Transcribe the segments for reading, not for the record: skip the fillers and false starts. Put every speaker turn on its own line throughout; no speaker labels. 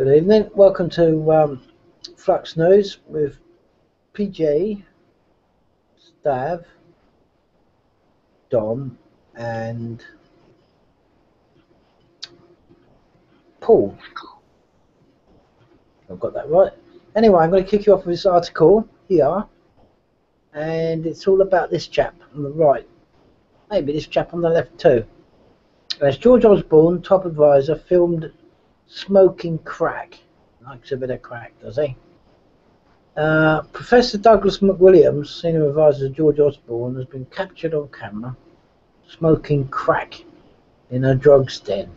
Good evening. Welcome to Flux News with PG, Stav, Dom, and Paul. I've got that right. Anyway, I'm going to kick you off with this article here, and it's all about this chap on the right. Maybe this chap on the left too. As George Osborne, top advisor, filmed smoking crack. Likes a bit of crack, does he? Professor Douglas McWilliams, senior advisor to George Osborne, has been captured on camera smoking crack in a drugs den.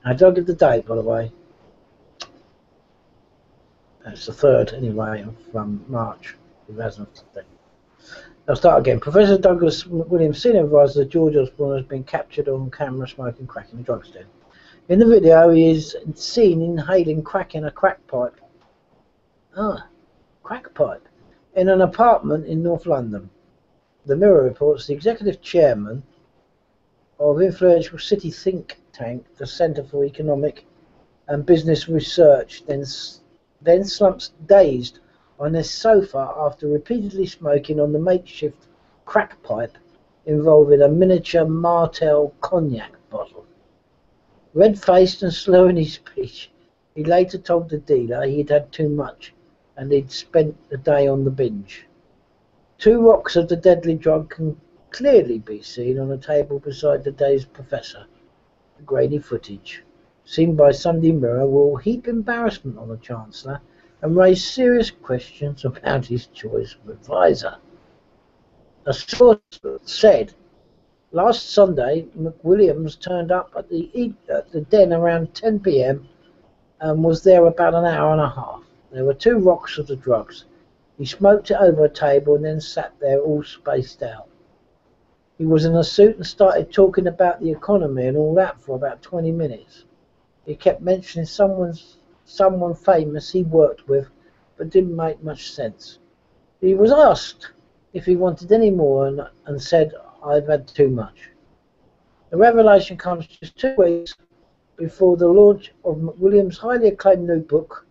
I don't give the date, by the way. That's the 3rd, anyway, of March 2015. I'll start again. Professor Douglas McWilliams, senior advisor to George Osborne, has been captured on camera smoking crack in a drugs den. In the video, he is seen inhaling crack in a crack pipe. Crack pipe. In an apartment in North London. The Mirror reports the executive chairman of influential city think tank, the Centre for Economic and Business Research, then slumps dazed on his sofa after repeatedly smoking on the makeshift crack pipe involving a miniature Martell cognac bottle. Red-faced and slow in his speech, he later told the dealer he'd had too much and he'd spent the day on the binge. 2 rocks of the deadly drug can clearly be seen on a table beside the dazed professor. The grainy footage, seen by Sunday Mirror, will heap embarrassment on the Chancellor and raise serious questions about his choice of advisor. A source said, last Sunday, McWilliams turned up at the den around 10 p.m. and was there about an hour and a half. There were 2 rocks of the drugs. He smoked it over a table and then sat there all spaced out. He was in a suit and started talking about the economy and all that for about 20 minutes. He kept mentioning someone famous he worked with, but didn't make much sense. He was asked if he wanted any more and said, I've had too much. The revelation comes just 2 weeks before the launch of McWilliams' highly acclaimed new book,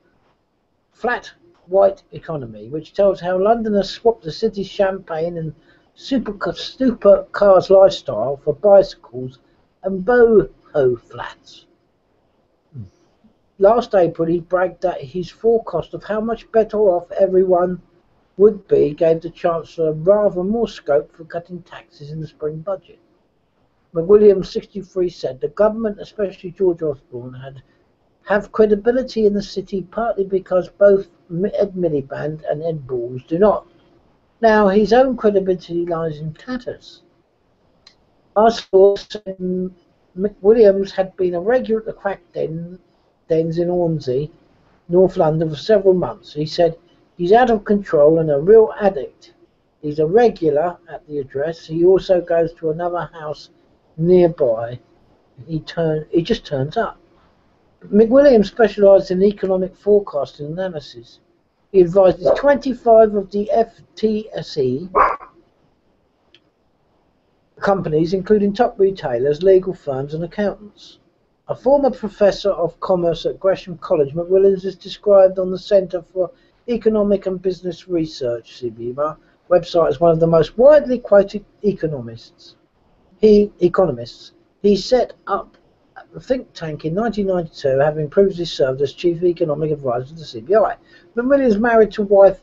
Flat White Economy, which tells how Londoners swapped the city's champagne and supercars lifestyle for bicycles and boho flats. Last April, he bragged that his forecast of how much better off everyone would be gave the Chancellor rather more scope for cutting taxes in the spring budget. McWilliams, 63, said the government, especially George Osborne, have credibility in the city partly because both Ed Miliband and Ed Balls do not. Now, his own credibility lies in tatters. Our source said McWilliams had been a regular at the crack dens in Hornsey, North London, for several months. He said, he's out of control and a real addict. He's a regular at the address. He also goes to another house nearby. He just turns up. McWilliams specialised in economic forecasting analysis. He advises 25 of the FTSE companies, including top retailers, legal firms and accountants. A former professor of commerce at Gresham College, McWilliams is described on the Centre for Economic and Business Research (CBR) website as one of the most widely quoted economists. He set up the think tank in 1992, having previously served as chief economic advisor to the CBI. McWilliams is married to wife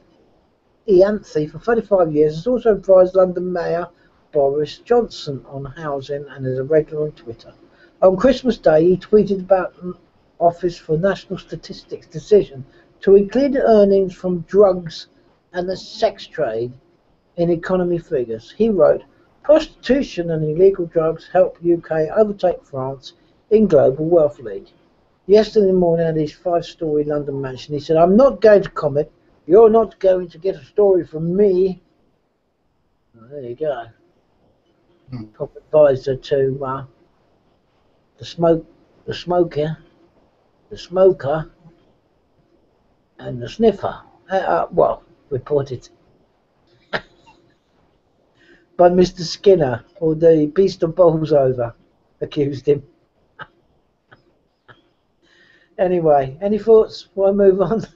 Ianthe for 35 years, has also advised London Mayor Boris Johnson on housing and is a regular on Twitter. On Christmas Day, he tweeted about an Office for National Statistics decision to include earnings from drugs and the sex trade in economy figures. He wrote, prostitution and illegal drugs help UK overtake France in Global Wealth League. Yesterday morning at his 5-story London mansion, he said, I'm not going to comment. You're not going to get a story from me. Well, there you go. Top advisor to the smoker, and the sniffer. Well, reported by Mr. Skinner, or the beast of balls over, accused him. Anyway, any thoughts before I move on?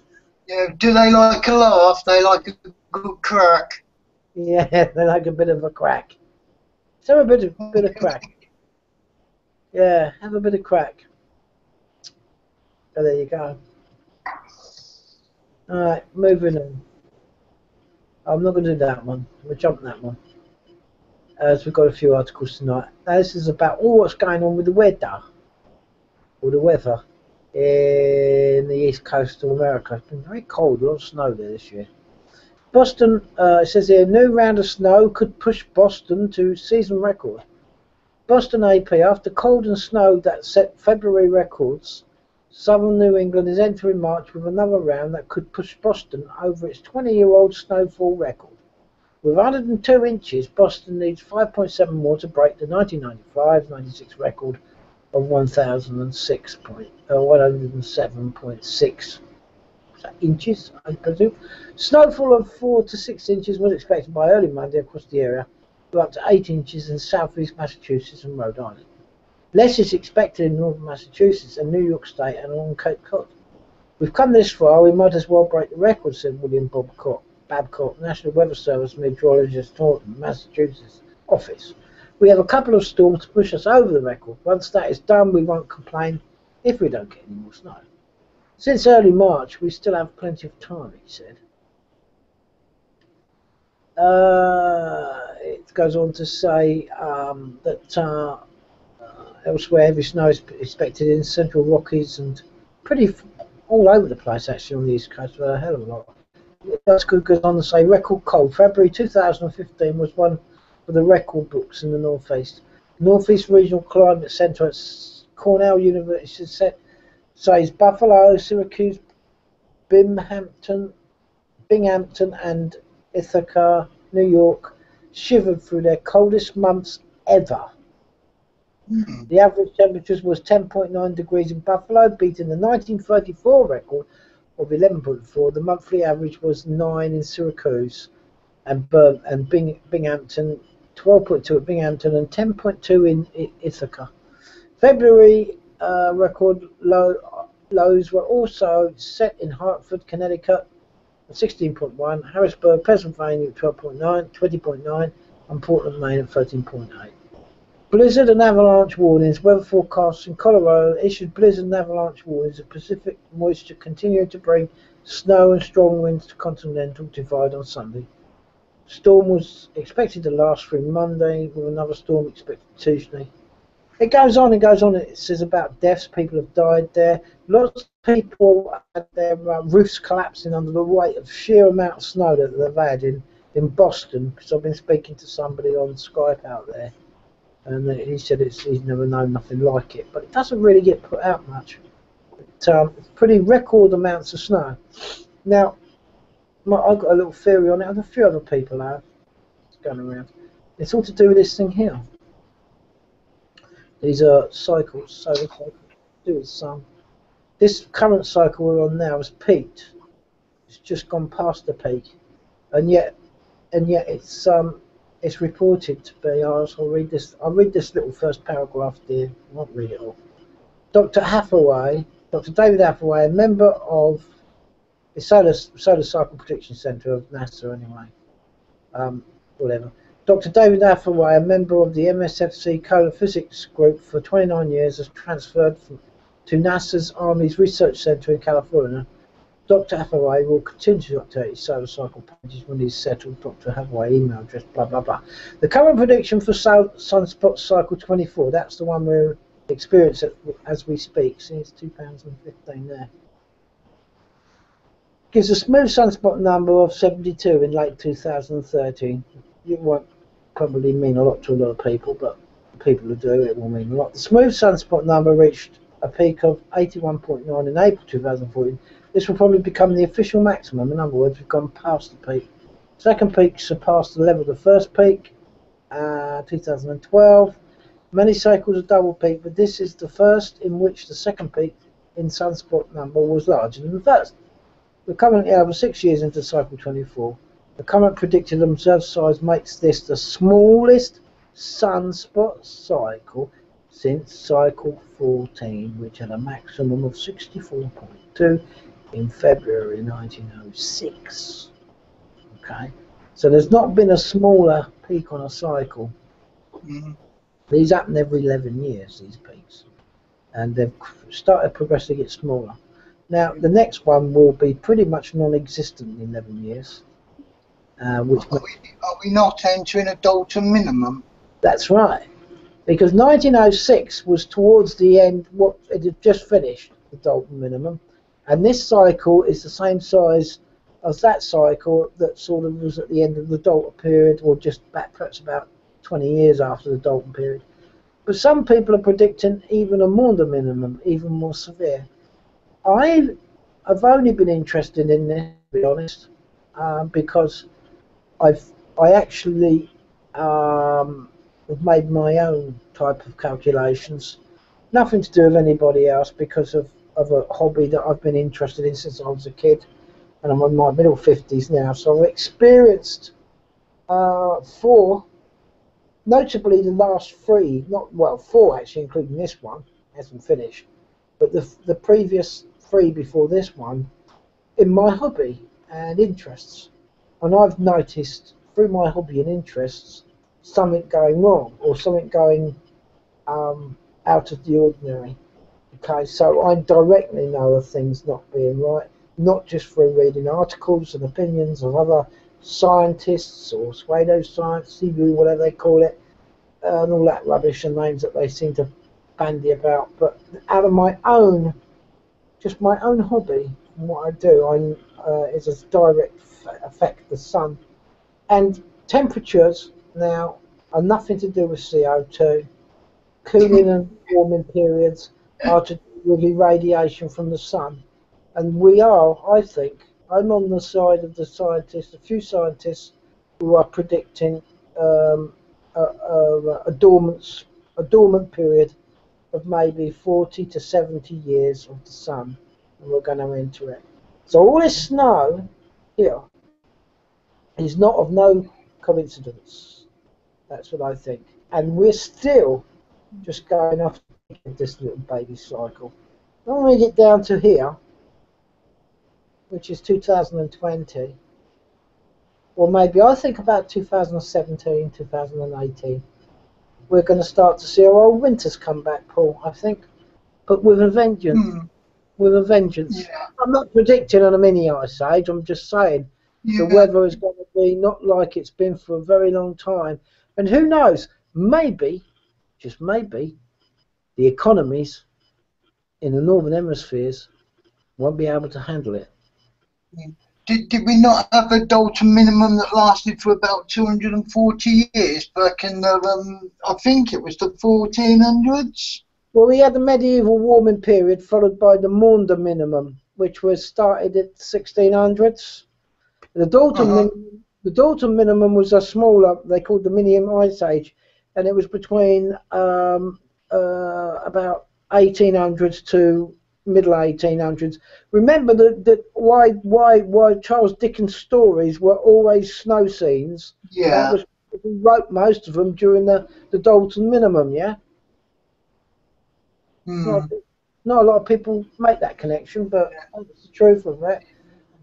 Yeah, do they like a laugh? They like a good crack.
Yeah, they like a bit of a crack. So a bit of crack. Yeah, have a bit of crack. So there you go. Alright, moving on. I'm not going to do that one. I'm going to jump that one. As we've got a few articles tonight. Now this is about all what's going on with the weather. Or the weather in the east coast of America. It's been very cold, a lot of snow there this year. Boston, it says here, new round of snow could push Boston to season record. Boston AP, after cold and snow that set February records, southern New England is entering March with another round that could push Boston over its 20-year-old snowfall record. With 102 inches, Boston needs 5.7 more to break the 1995-96 record of 107.6 inches, I presume. Snowfall of 4 to 6 inches was expected by early Monday across the area, with up to 8 inches in southeast Massachusetts and Rhode Island. Less is expected in northern Massachusetts and New York State and along Cape Cod. We've come this far, we might as well break the record, said William Babcock, National Weather Service meteorologist, Northern Massachusetts office. We have a couple of storms to push us over the record. Once that is done, we won't complain if we don't get any more snow. Since early March, we still have plenty of time, he said. It goes on to say that elsewhere, heavy snow is expected in central Rockies and pretty all over the place, actually, on the East Coast, a hell of a lot. That's good, goes on to say record cold. February 2015 was one of the record books in the Northeast. Northeast Regional Climate Center at Cornell University says Buffalo, Syracuse, Binghamton, and Ithaca, New York, shivered through their coldest months ever. The average temperatures was 10.9 degrees in Buffalo, beating the 1934 record of 11.4. The monthly average was 9 in Syracuse and Binghamton, 12.2 at Binghamton and 10.2 in Ithaca. February record lows were also set in Hartford, Connecticut at 16.1, Harrisburg, Pennsylvania at 12.9, 20.9, and Portland, Maine at 13.8. Blizzard and avalanche warnings. Weather forecasts in Colorado issued blizzard and avalanche warnings. The Pacific moisture continued to bring snow and strong winds to Continental Divide on Sunday. Storm was expected to last through Monday, with another storm expected Tuesday. It goes on and goes on. It says about deaths. People have died there. Lots of people had their roofs collapsing under the weight of sheer amount of snow that they've had in Boston, because I've been speaking to somebody on Skype out there. And he said he's never known nothing like it, but it doesn't really get put out much. It's pretty record amounts of snow. Now, I've got a little theory on it, and a few other people have. It's going around. It's all to do with this thing here. These are cycles, solar cycles. Do with some. This current cycle we're on now has peaked. It's just gone past the peak, and yet it's reported to be. I'll read this little first paragraph there. I won't read it all. Dr. David Hathaway, a member of the Solar Cycle Prediction Center of NASA, anyway. Whatever. Dr. David Hathaway, a member of the MSFC Polar Physics Group for 29 years, has transferred to NASA's Army's Research Center in California. Dr. Hathaway will continue to update his solar cycle pages when he's settled. Dr. Hathaway email address, blah blah blah. The current prediction for sunspot cycle 24, that's the one we're experiencing as we speak. See, it's 2015 there. Gives a smooth sunspot number of 72 in late 2013. It won't probably mean a lot to a lot of people, but people who do, it will mean a lot. The smooth sunspot number reached a peak of 81.9 in April 2014. This will probably become the official maximum. In other words, we've gone past the peak. Second peak surpassed the level of the first peak, 2012. Many cycles are double peak, but this is the first in which the second peak in sunspot number was larger than the first. We're currently over 6 years into cycle 24. The current predicted observed size makes this the smallest sunspot cycle since cycle 14, which had a maximum of 64.2 in February 1906. Okay, so there's not been a smaller peak on a cycle. These happen every 11 years, these peaks, and they've started progressively get smaller. Now, the next one will be pretty much non-existent in 11 years. Which
are we not entering a Dalton minimum?
That's right, because 1906 was towards the end, what it had just finished, the Dalton minimum, and this cycle is the same size as that cycle that sort of was at the end of the Dalton period, or just back perhaps about 20 years after the Dalton period. But some people are predicting even a Maunder minimum, even more severe. I've only been interested in this, to be honest, because I actually have made my own type of calculations. Nothing to do with anybody else, because of a hobby that I've been interested in since I was a kid, and I'm in my middle 50s now. So I've experienced four, notably the last three, four actually, including this one, hasn't finished, but the previous three before this one, in my hobby and interests. And I've noticed through my hobby and interests something going wrong, or something going out of the ordinary. Okay, so I directly know of things not being right, not just through reading articles and opinions of other scientists or pseudoscience, CB, whatever they call it, and all that rubbish and names that they seem to bandy about, but out of my own, just my own hobby and what I do, is a direct affect the sun. And temperatures now are nothing to do with CO2. Cooling and warming periods are to do with irradiation from the sun. And we are, I think, I'm on the side of the scientists, a few scientists who are predicting a dormant period of maybe 40 to 70 years of the sun, and we're going to enter it. So all this snow here is not of no coincidence. That's what I think. And we're still just going off this little baby cycle. When we get down to here, which is 2020, or maybe I think about 2017, 2018, we're going to start to see our old winters come back, Paul, I think, but with a vengeance. With a vengeance.
Yeah.
I'm not predicting on a mini ice age, I'm just saying the weather is going to be not like it's been for a very long time. And who knows, maybe, just maybe, the economies in the northern hemispheres won't be able to handle it.
Did we not have a Dalton minimum that lasted for about 240 years back in the, I think it was the 1400s?
Well, we had the medieval warming period followed by the Maunder minimum, which was started at 1600s. The Dalton minimum was a smaller, they called the Minium Ice Age, and it was between about 1800s to middle 1800s. Remember that why Charles Dickens' stories were always snow scenes.
Yeah.
That was, he wrote most of them during the Dalton minimum, yeah? Not a lot of people make that connection, but that's the truth of it.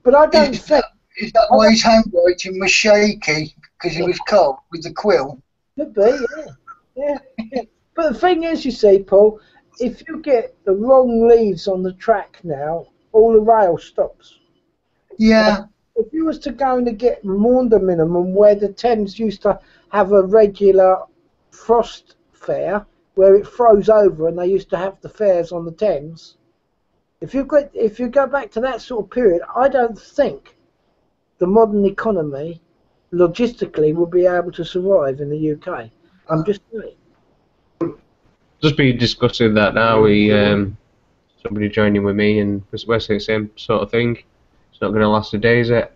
But I don't think...
Is that why his handwriting was shaky? Because he was cold with the quill?
Could be, yeah. But the thing is, you see, Paul, if you get the wrong leaves on the track now, all the rail stops.
Yeah.
If you was to go and get Maunder minimum, where the Thames used to have a regular frost fair, where it froze over and they used to have the fairs on the Thames, if you go back to that sort of period, I don't think the modern economy logistically will be able to survive in the UK. I'm just saying.
Just be discussing that now. Somebody joining with me, and we're saying the same sort of thing. It's not going to last a day, is it?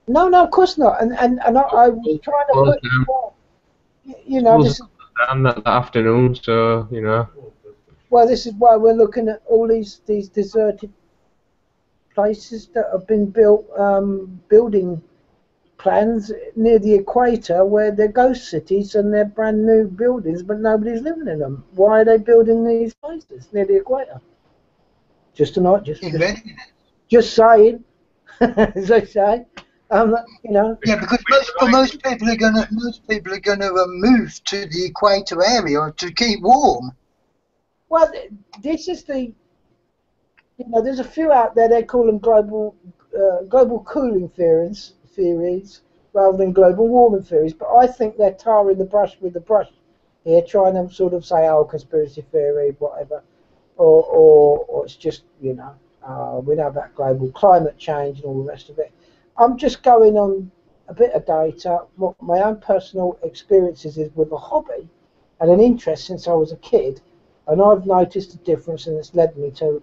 No, of course not. And I was trying to put, you know, this is
down that afternoon, so you know.
Well, this is why we're looking at all these deserted places that have been built, building plans near the equator where they're ghost cities and they're brand new buildings, but nobody's living in them. Why are they building these places near the equator? Just tonight, just saying, as I say. You know.
Yeah, because most people are gonna move to the equator area to keep warm.
Well, this is the. You know, there's a few out there. They call them global cooling theories rather than global warming theories. But I think they're tarring the brush with the brush here, trying to sort of say, "Oh, conspiracy theory, whatever," or it's just, you know, we know about global climate change and all the rest of it. I'm just going on a bit of data, what my own personal experiences is with a hobby and an interest since I was a kid. And I've noticed a difference, and it's led me to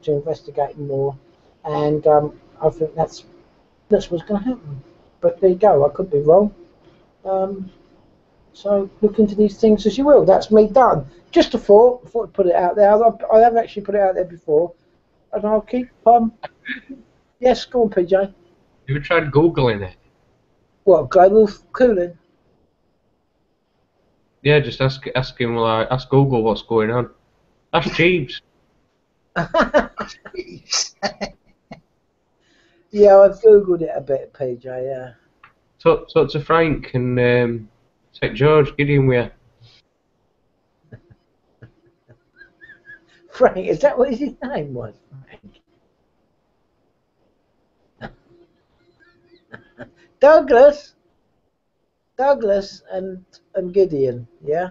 investigate more. And I think that's what's going to happen. But there you go. I could be wrong. So look into these things as you will. That's me done. Just a thought. I thought I'd put it out there. I have actually put it out there before, and I'll keep. Yes, go on, PJ.
Have you tried Googling it?
What, global cooling?
Yeah, just ask him. Well, ask Google what's going on. Ask Jeeves.
Yeah, I've googled it a bit, PJ. Yeah.
Talk to Frank and take George Gideon with you.
Frank, is that what his name was? Frank. Douglas and Gideon, yeah.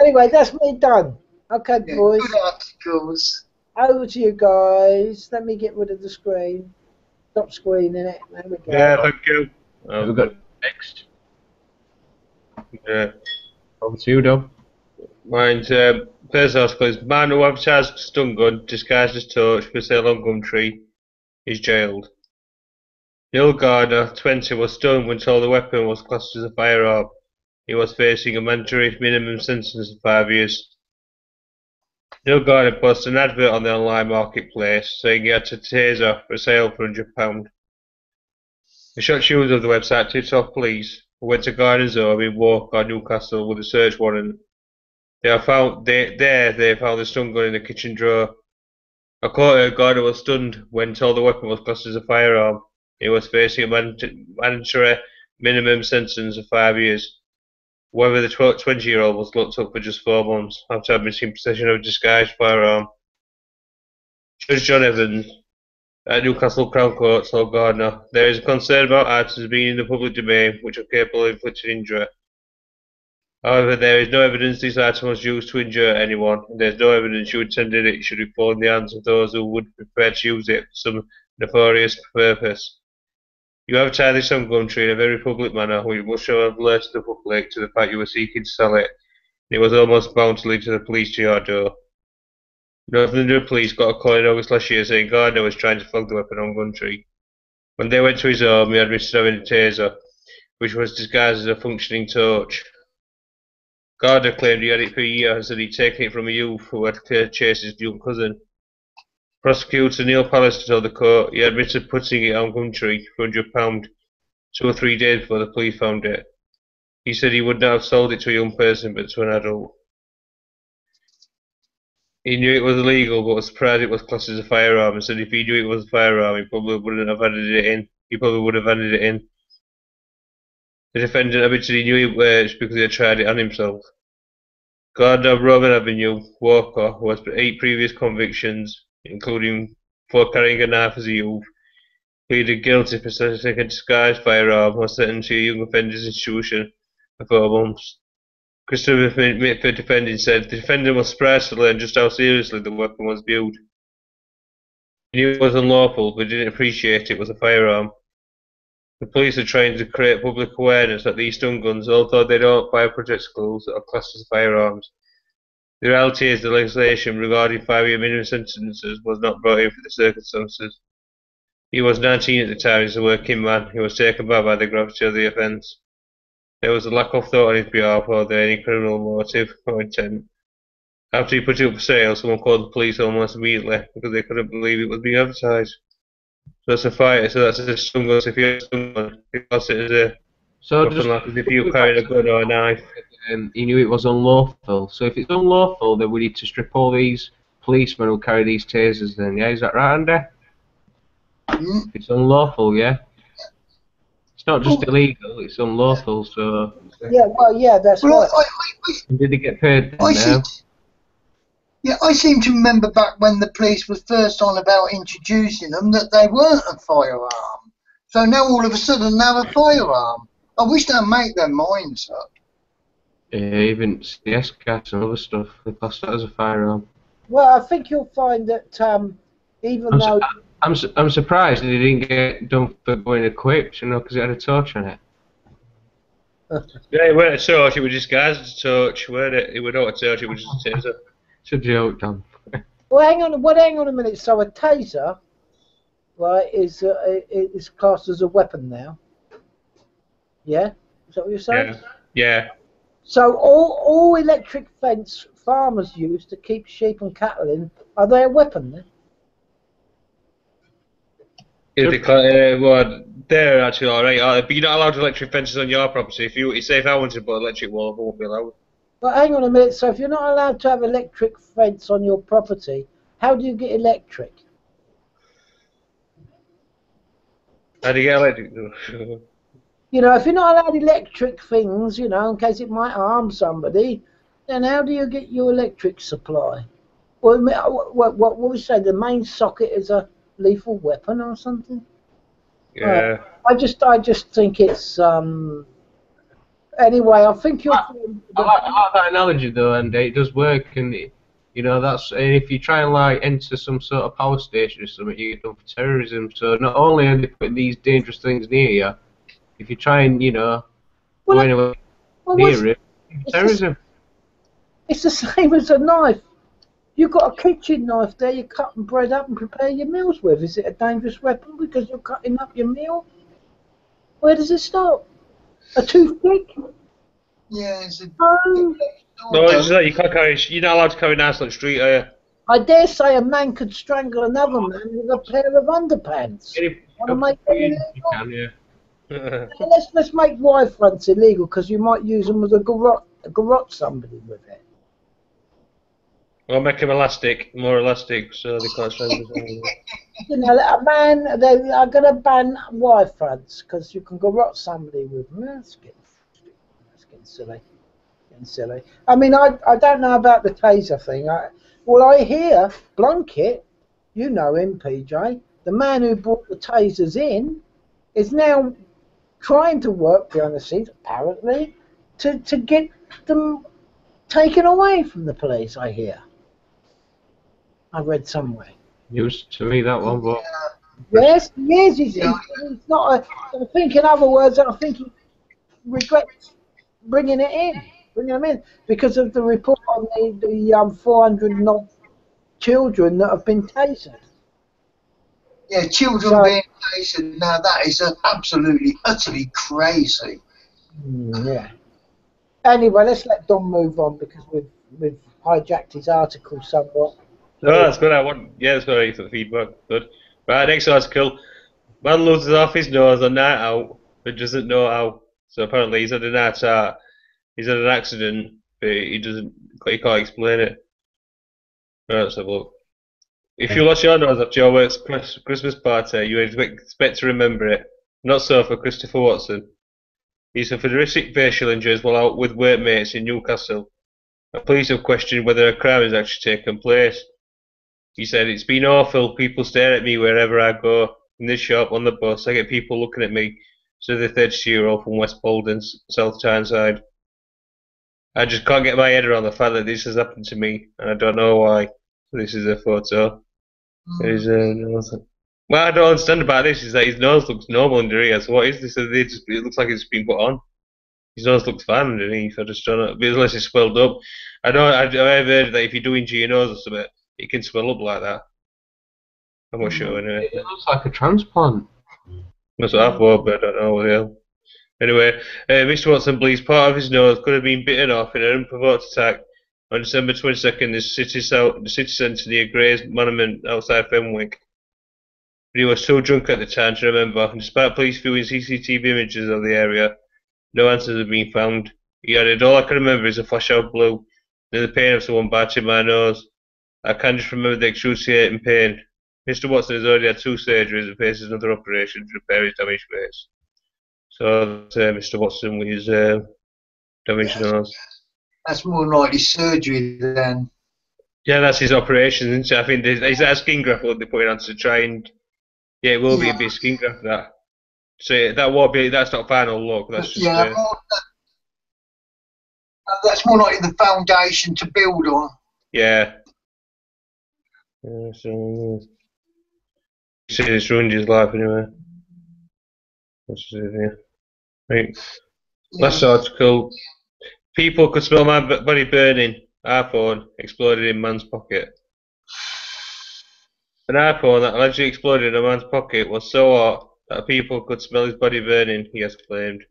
Anyway, that's me done. Okay,
Yeah,
boys.
good articles.
Over to you guys. Let me get rid of the screen. Stop screening it. There we go.
Yeah, thank you. We've got next. Over to you, Dom. Mine's first article is man who advertised stun gun disguised as torch for sale on Gumtree is jailed. Neil Gardner, 20, was stunned when told the weapon was classed as a firearm. He was facing a mandatory minimum sentence of 5 years. Neil Gardner posted an advert on the online marketplace saying he had a taser for sale for £100. The shocked users of the website tipped off police, who went to Gardner's home in Wark or Newcastle with a search warrant. They found the stun gun in the kitchen drawer. According to Gardner was stunned when told the weapon was classed as a firearm. He was facing a mandatory minimum sentence of 5 years. However, the 20-year-old was locked up for just 4 months after having been in possession of a disguised firearm. Judge John Evans at Newcastle Crown Court told Gardner, "There is a concern about items being in the public domain which are capable of inflicting injury. However, there is no evidence this item was used to injure anyone, and there is no evidence you intended it should fall in the hands of those who would be prepared to use it for some nefarious purpose. You advertise this on Gumtree in a very public manner, which must show alerts to the public to the fact you were seeking to sell it. It was almost bound to lead to the police to your door." Northumberland Police got a call in August last year saying Gardner was trying to flog the weapon on Gumtree. When they went to his home, he admitted having a taser, which was disguised as a functioning torch. Gardner claimed he had it for years and he'd taken it from a youth who had chased his young cousin. Prosecutor Neil Pallister told the court he admitted putting it on Gumtree for £100 2 or 3 days before the police found it. He said he would not have sold it to a young person but to an adult. He knew it was illegal but was surprised it was classed as a firearm and said if he knew it was a firearm he probably would have handed it in. The defendant admitted he knew it worked because he had tried it on himself. Gardner of Roman Avenue, Walker, who has 8 previous convictions, including for carrying a knife as a youth, pleaded guilty for possessing a disguised firearm and was sentenced to a young offenders institution for 4 months. Christopher Mitford, defending, said the defendant was surprised to learn just how seriously the weapon was viewed. He knew it was unlawful but didn't appreciate it was a firearm. The police are trying to create public awareness that these stun guns, although they don't fire projectiles, are classed as firearms. The reality is the legislation regarding 5-year minimum sentences was not brought in for the circumstances. He was 19 at the time, he's a working man. He was taken back by the gravity of the offence. There was a lack of thought on his behalf or any criminal motive or intent. After he put it up for sale, someone called the police almost immediately because they couldn't believe it was being advertised. that's a fighter, so that's a stun gun. So if you have a stun gun, you class it as a weapon, like as if you carried a gun or a knife.
And he knew it was unlawful. So if it's unlawful, then we need to strip all these policemen who carry these tasers. Then, yeah, is that right, Andy? If it's unlawful, yeah. It's not just illegal; it's unlawful. So.
Yeah, well, yeah, that's right.
Did they get paid then?
I seem to remember back when the police was first on about introducing them that they weren't a firearm. So now all of a sudden they're a firearm. I wish they'd make their minds up.
Yeah, even CS cats and other stuff, they class that as a firearm.
Well, I think you'll find that
I'm surprised that he didn't get done for going equipped, you know, because it had a torch on it.
Yeah, it weren't a torch, it was disguised as a torch, weren't it? It was not a torch, it was just a taser.
It's a joke, John.
Well, hang on a minute. So a taser, right, is classed as a weapon now. Yeah, is that what you're saying?
Yeah.
So all electric fence farmers use to keep sheep and cattle in, are they a weapon then?
Well, they're actually alright, but you're not allowed electric fences on your property. If you say if I wanted to put an electric wall up, I won't be allowed.
But hang on a minute, so if you're not allowed to have electric fence on your property, how do you get electric?
How do you get electric?
You know, if you're not allowed electric things, you know, in case it might harm somebody, then how do you get your electric supply? Well, what we say, the main socket is a lethal weapon or something?
Yeah.
I just think it's anyway, I think you'll.
I like that analogy though, and it does work. And you know, that's if you try and like enter some sort of power station or something, you get done for terrorism. So not only are they putting these dangerous things near you, if you try and go anywhere near it, terrorism.
It's the same as a knife. You've got a kitchen knife there. You're cutting bread up and prepare your meals with. Is it a dangerous weapon because you're cutting up your meal? Where does it stop? A toothpick?
Yeah, it's a...
No, it's not, you can't carry. You're not allowed to carry knives on the street, are you?
I dare say a man could strangle another man with a pair of underpants. Let's make wire fronts illegal because you might use them as a garrote somebody with it.
Or make them elastic, more elastic, so they can't strangle.
You know, a man, they are going to ban wire fronts because you can garrote somebody with them. That's getting silly. I mean, I don't know about the taser thing. I hear Blunkett, you know him, PJ, the man who brought the tasers in, is now trying to work behind the scenes, apparently, to get them taken away from the police, I hear. I read somewhere.
News to me, that one, but...
Yes, he is. He's not I think, in other words, I think he regrets bringing them in, because of the report on the 400 odd children that have been tasered.
Yeah, children being tasered. Now that is absolutely, utterly crazy.
Yeah. Anyway, let's let Don move on because we've hijacked his article somewhat.
No, that's good. That's good for the feedback. Good. Right, next article. Man loses off his nose on night out, but doesn't know how. So apparently he's had a night out. He's had an accident, but he can't explain it. Right, let's have a look. If you lost your nose after your work's Christmas party, you expect to remember it. Not so for Christopher Watson. He suffered horrific facial injuries while out with workmates in Newcastle. The police have questioned whether a crime has actually taken place. He said, "It's been awful. People stare at me wherever I go. In the shop, on the bus, I get people looking at me," said the 32-year-old from West Bolden's South Tyneside. "I just can't get my head around the fact that this has happened to me, and I don't know why." This is a photo. His nose. What I don't understand about this is that his nose looks normal underneath. So what is this? It looks like it's been put on. His nose looks fine underneath. I just don't know. But unless it's swelled up. I've heard that if you're doing your nose or something, it can swell up like that. I'm not sure anyway.
It looks like a transplant.
That's what I thought, but I don't know what the hell. Anyway, Mr. Watson believes part of his nose could have been bitten off in an unprovoked attack on December 22nd in the city centre near Gray's Monument outside Fenwick. but he was too drunk at the time to remember, and despite police viewing CCTV images of the area, no answers have been found. He added, "All I can remember is a flash of blue, and the pain of someone biting my nose. I can just remember the excruciating pain. Mr. Watson has already had 2 surgeries and faces another operation to repair his damaged face." So that's Mr. Watson with his damaged nose.
That's more likely surgery then.
Yeah, that's his operation, isn't it? I think is that a skin graft what they put it on to try and it will be a bit of skin graft that. So that won't be. That's not final look. That's just.
That's more like the foundation to build on.
Yeah. So see, it's ruined his life anyway. What's it here? Right. Last article. People could smell my body burning. iPhone exploded in man's pocket. An iPhone that allegedly exploded in a man's pocket was so hot that people could smell his body burning, he has claimed.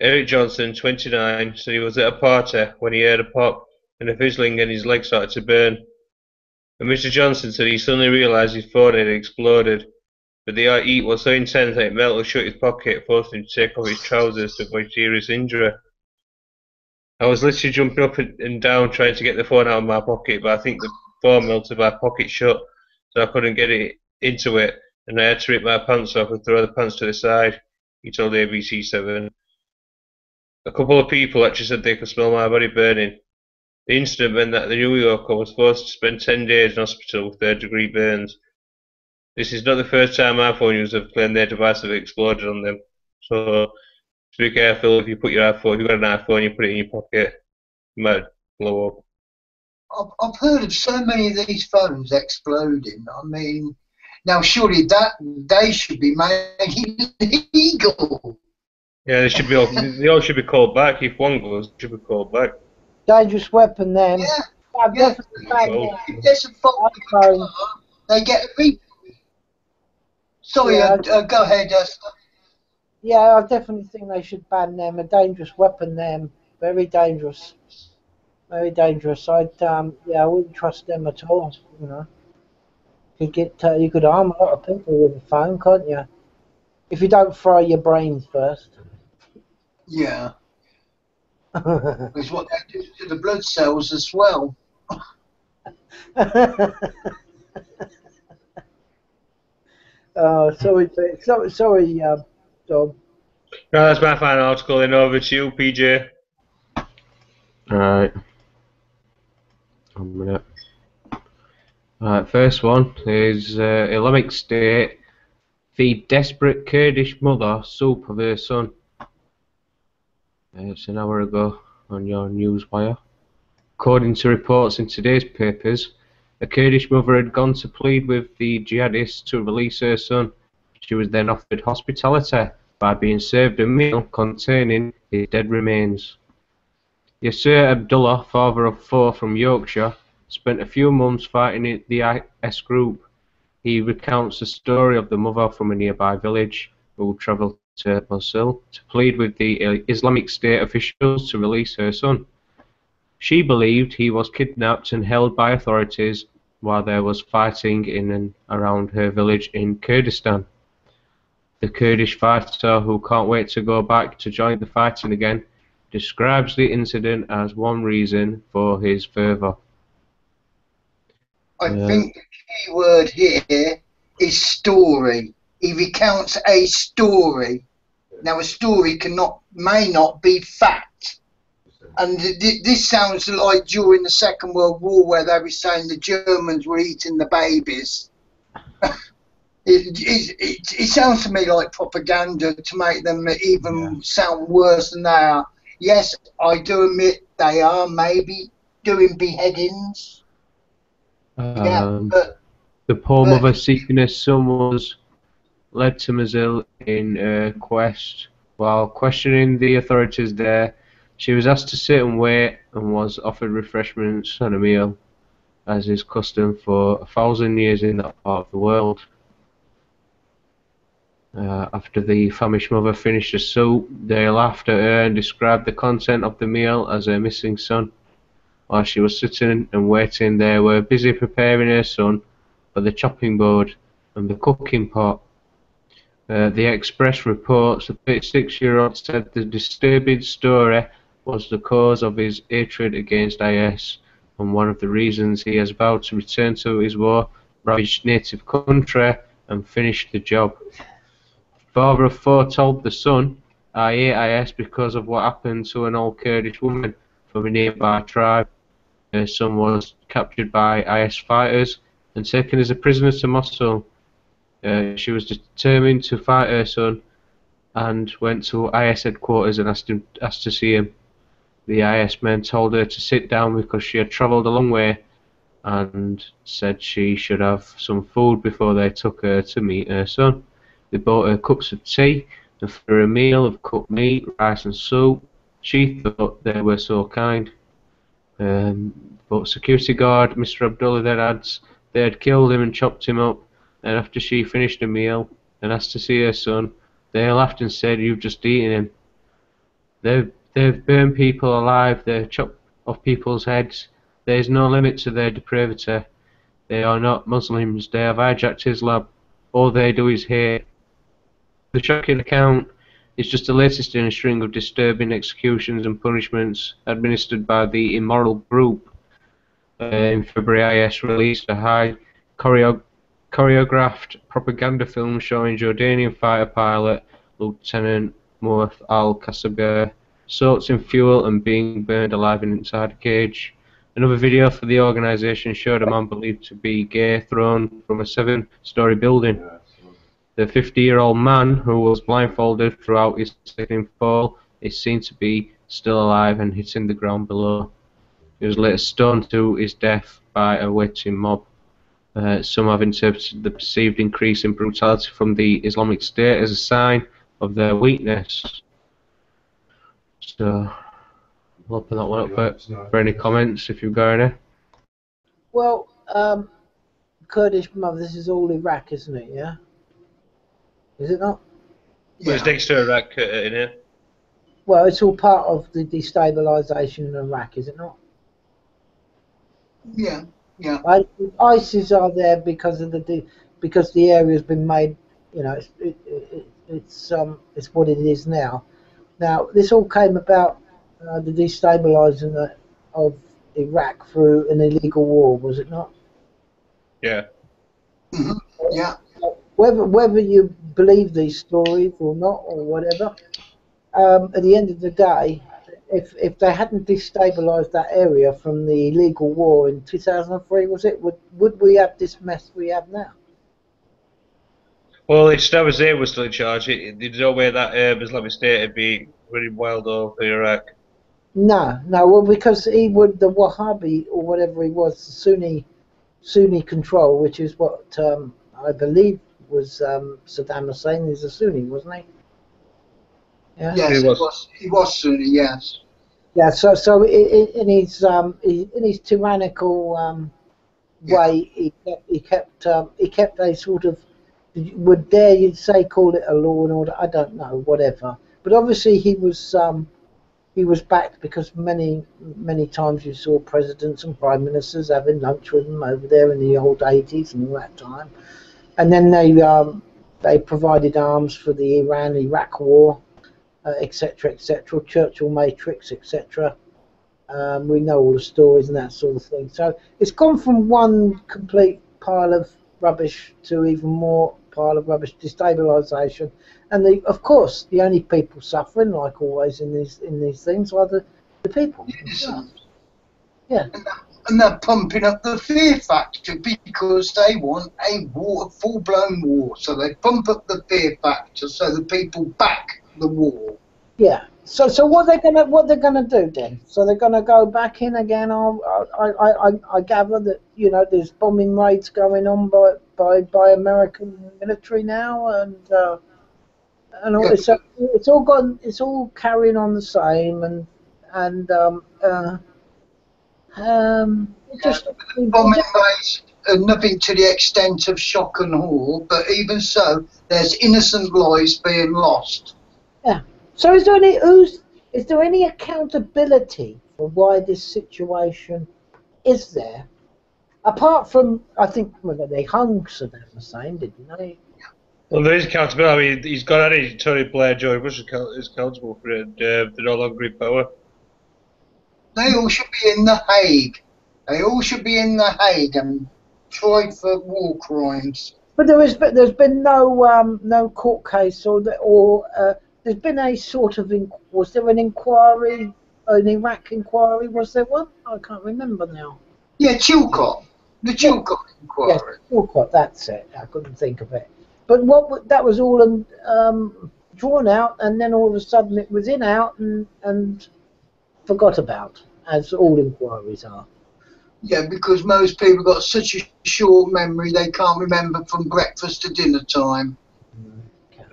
Eric Johnson, 29, said he was at a party when he heard a pop and a fizzling and his leg started to burn. And Mr. Johnson said he suddenly realised his phone had exploded, but the heat was so intense that it melted shut his pocket, forcing him to take off his trousers to avoid serious injury. I was literally jumping up and down trying to get the phone out of my pocket, but I think the phone melted my pocket shut, so I couldn't get it into it, and I had to rip my pants off and throw the pants to the side, he told ABC7. A couple of people actually said they could smell my body burning. The incident meant that the New Yorker was forced to spend 10 days in hospital with 3rd-degree burns. This is not the first time iPhone users have claimed their device have exploded on them, so just be careful if you put your iPhone. If you've got an iPhone, you put it in your pocket, it might blow up.
I've heard of so many of these phones exploding. I mean, now surely that they should be made illegal.
Yeah, they should be. They all should be called back. If one goes, they should be called back.
Dangerous weapon then.
Yeah. If there's a fault with the car, they get a refund. Sorry, go ahead.
Yeah, I definitely think they should ban them. A dangerous weapon, them. Very dangerous. Very dangerous. I wouldn't trust them at all. You know, you could harm a lot of people with a phone, can't you? If you don't fry your brains first.
Yeah. It's what they do to the blood cells as well.
Sorry, Dom.
No, that's my final article. Then over to you, PJ.
Alright. 1 minute. Alright, first one is Islamic State feed desperate Kurdish mother soup of her son. It's an hour ago on your newswire. According to reports in today's papers, a Kurdish mother had gone to plead with the jihadists to release her son. She was then offered hospitality by being served a meal containing his dead remains. Yasser Abdullah, father of 4 from Yorkshire, spent a few months fighting the IS group. He recounts the story of the mother from a nearby village who travelled to Mosul to plead with the Islamic State officials to release her son. She believed he was kidnapped and held by authorities while there was fighting in and around her village in Kurdistan. The Kurdish fighter, who can't wait to go back to join the fighting again, describes the incident as one reason for his fervour.
I think the key word here is story. He recounts a story. Now, a story may not be fact. And this sounds like during the Second World War, where they were saying the Germans were eating the babies. It sounds to me like propaganda to make them even sound worse than they are. Yes, I do admit they are maybe doing beheadings.
The poor mother seeking her son was led to Mosul in a quest. While questioning the authorities there, she was asked to sit and wait and was offered refreshments and a meal, as is custom for 1,000 years in that part of the world. After the famished mother finished the soup, they laughed at her and described the content of the meal as her missing son. While she was sitting and waiting, they were busy preparing her son for the chopping board, and the cooking pot. The Express reports the 36-year-old said the disturbing story was the cause of his hatred against IS, and one of the reasons he has vowed to return to his war-ravaged native country and finish the job. Father of four told the son, "I hate IS because of what happened to an old Kurdish woman from a nearby tribe. Her son was captured by IS fighters and taken as a prisoner to Mosul. She was determined to fight her son and went to IS headquarters and asked to see him. The IS men told her to sit down because she had travelled a long way and said she should have some food before they took her to meet her son. They bought her cups of tea and for a meal of cooked meat, rice and soup. She thought they were so kind. But security guard Mr. Abdullah then adds they had killed him and chopped him up, and after she finished the meal and asked to see her son, they laughed and said, "You've just eaten him." They've burned people alive, they've chopped off people's heads. There is no limit to their depravity. They are not Muslims, they have hijacked Islam. All they do is hate. The shocking account is just the latest in a string of disturbing executions and punishments administered by the immoral group. In February, IS released a high choreographed propaganda film showing Jordanian fighter pilot Lieutenant Muath al-Kasabir soaked in fuel and being burned alive inside a cage. Another video for the organisation showed a man believed to be gay thrown from a 7-story building. The 50-year-old man, who was blindfolded throughout his second fall, is seen to be still alive and hitting the ground below. He was later stoned to his death by a waiting mob. Some have interpreted the perceived increase in brutality from the Islamic State as a sign of their weakness. So, I'll open that one up for any comments if you've got any.
Well, Kurdish mob, this is all Iraq, isn't it, yeah? Is it not?
Well, it's next to Iraq in here.
Well, it's all part of the destabilisation in Iraq, is it not?
Yeah, yeah.
ISIS are there because of because the area's been made, you know, it's what it is now. Now, this all came about the destabilising of Iraq through an illegal war, was it not?
Yeah.
Mm-hmm. Yeah.
Whether you believe these stories or not or whatever, at the end of the day, if they hadn't destabilised that area from the illegal war in 2003, was it? Would we have this mess we have now?
Well, if Stav was still in charge, there's no way that Islamic State would be running wild over Iraq.
No, well, because the Wahhabi or whatever he was, the Sunni control, which is what I believe was Saddam Hussein is a Sunni, wasn't he? Yeah?
Yes, he was Sunni, yes.
Yeah, so in his tyrannical way, he kept a sort of, would dare you say, call it a law and order? I don't know, whatever. But obviously he was backed because many times you saw presidents and prime ministers having lunch with him over there in the old 80s and all that time. And then they provided arms for the Iran-Iraq war, etc., etc., Churchill Matrix, etc. We know all the stories and that sort of thing. So it's gone from one complete pile of rubbish to even more pile of rubbish, destabilisation. And of course, the only people suffering, like always in these things, are the people. Yeah.
And they're pumping up the fear factor because they want a full-blown war. So they pump up the fear factor so the people back the war.
Yeah. So what they're gonna do then? So they're gonna go back in again. I gather that, you know, there's bombing raids going on by American military now, and all,
Yeah.
so it's all carrying on the same, just
Bombing raids are nothing to the extent of shock and horror, but even so, there's innocent lives being lost.
Yeah. So is there any accountability for why this situation is there? Apart from, I think, well, they hung Saddam Hussein, didn't they?
Well, there is accountability. I mean, he's got any Tony Blair, Joey Bush is accountable for it. They're no longer in power.
They all should be in the Hague. They all should be in the Hague and tried for war crimes.
But there's been no court case or there's been a sort of was there an inquiry, an Iraq inquiry? Was there one? I can't remember now.
Yeah, Chilcot. The Chilcot inquiry.
Yes, Chilcot. That's it. I couldn't think of it. But that was all drawn out, and then all of a sudden it was out and forgot about, as all inquiries are.
Yeah, because most people got such a short memory they can't remember from breakfast to dinner time.
Okay.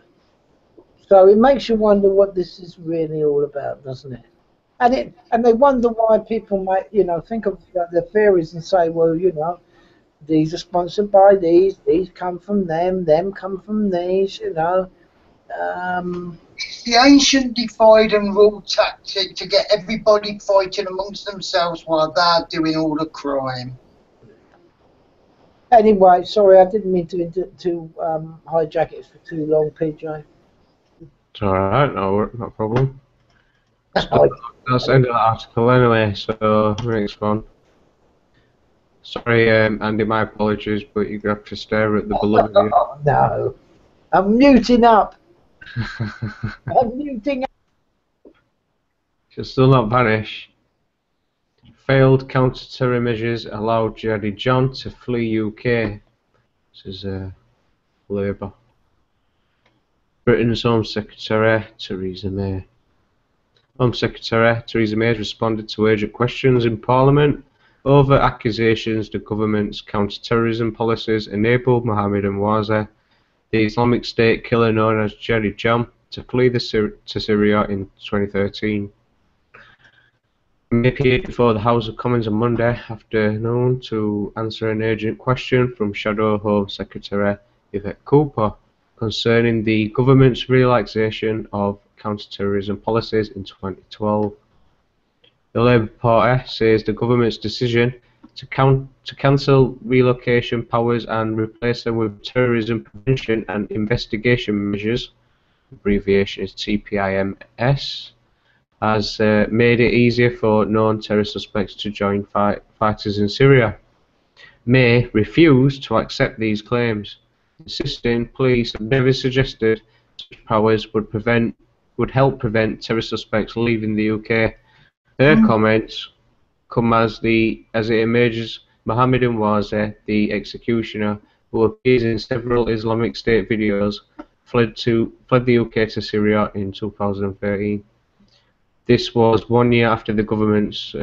So it makes you wonder what this is really all about, doesn't it? And they wonder why people might, think of their theories and say, well, these are sponsored by these come from them come from these,
It's the ancient divide and rule tactic to get everybody fighting amongst themselves while they're doing all the crime.
Anyway, sorry, I didn't mean to hijack it for too long, PJ.
It's alright, no problem. That's the end of the article anyway, so next one. Sorry, Andy, my apologies, but you're going to have to stare at the below here.
Oh, no. I'm muting up. I'm muting up.
She'll still not vanish. Failed counter-terror measures allowed Jihadi John to flee UK. This is Labour. Britain's Home Secretary Theresa May. Home Secretary Theresa May has responded to urgent questions in Parliament over accusations the government's counter-terrorism policies enabled Mohammed Mwaza, the Islamic State killer known as Jihadi John, to flee to Syria in 2013. May appeared before the House of Commons on Monday afternoon to answer an urgent question from Shadow Home Secretary Yvette Cooper concerning the government's relaxation of counter-terrorism policies in 2012. The Labour Party says the government's decision to cancel relocation powers and replace them with terrorism prevention and investigation measures, abbreviation is TPIMS, has made it easier for known terror suspects to join fighters in Syria. May refused to accept these claims, insisting police have never suggested such powers would help prevent terror suspects leaving the UK. Her comments come as it emerges Mohammed Mwaza, the executioner, who appears in several Islamic State videos, fled the UK to Syria in 2013. This was 1 year after the government's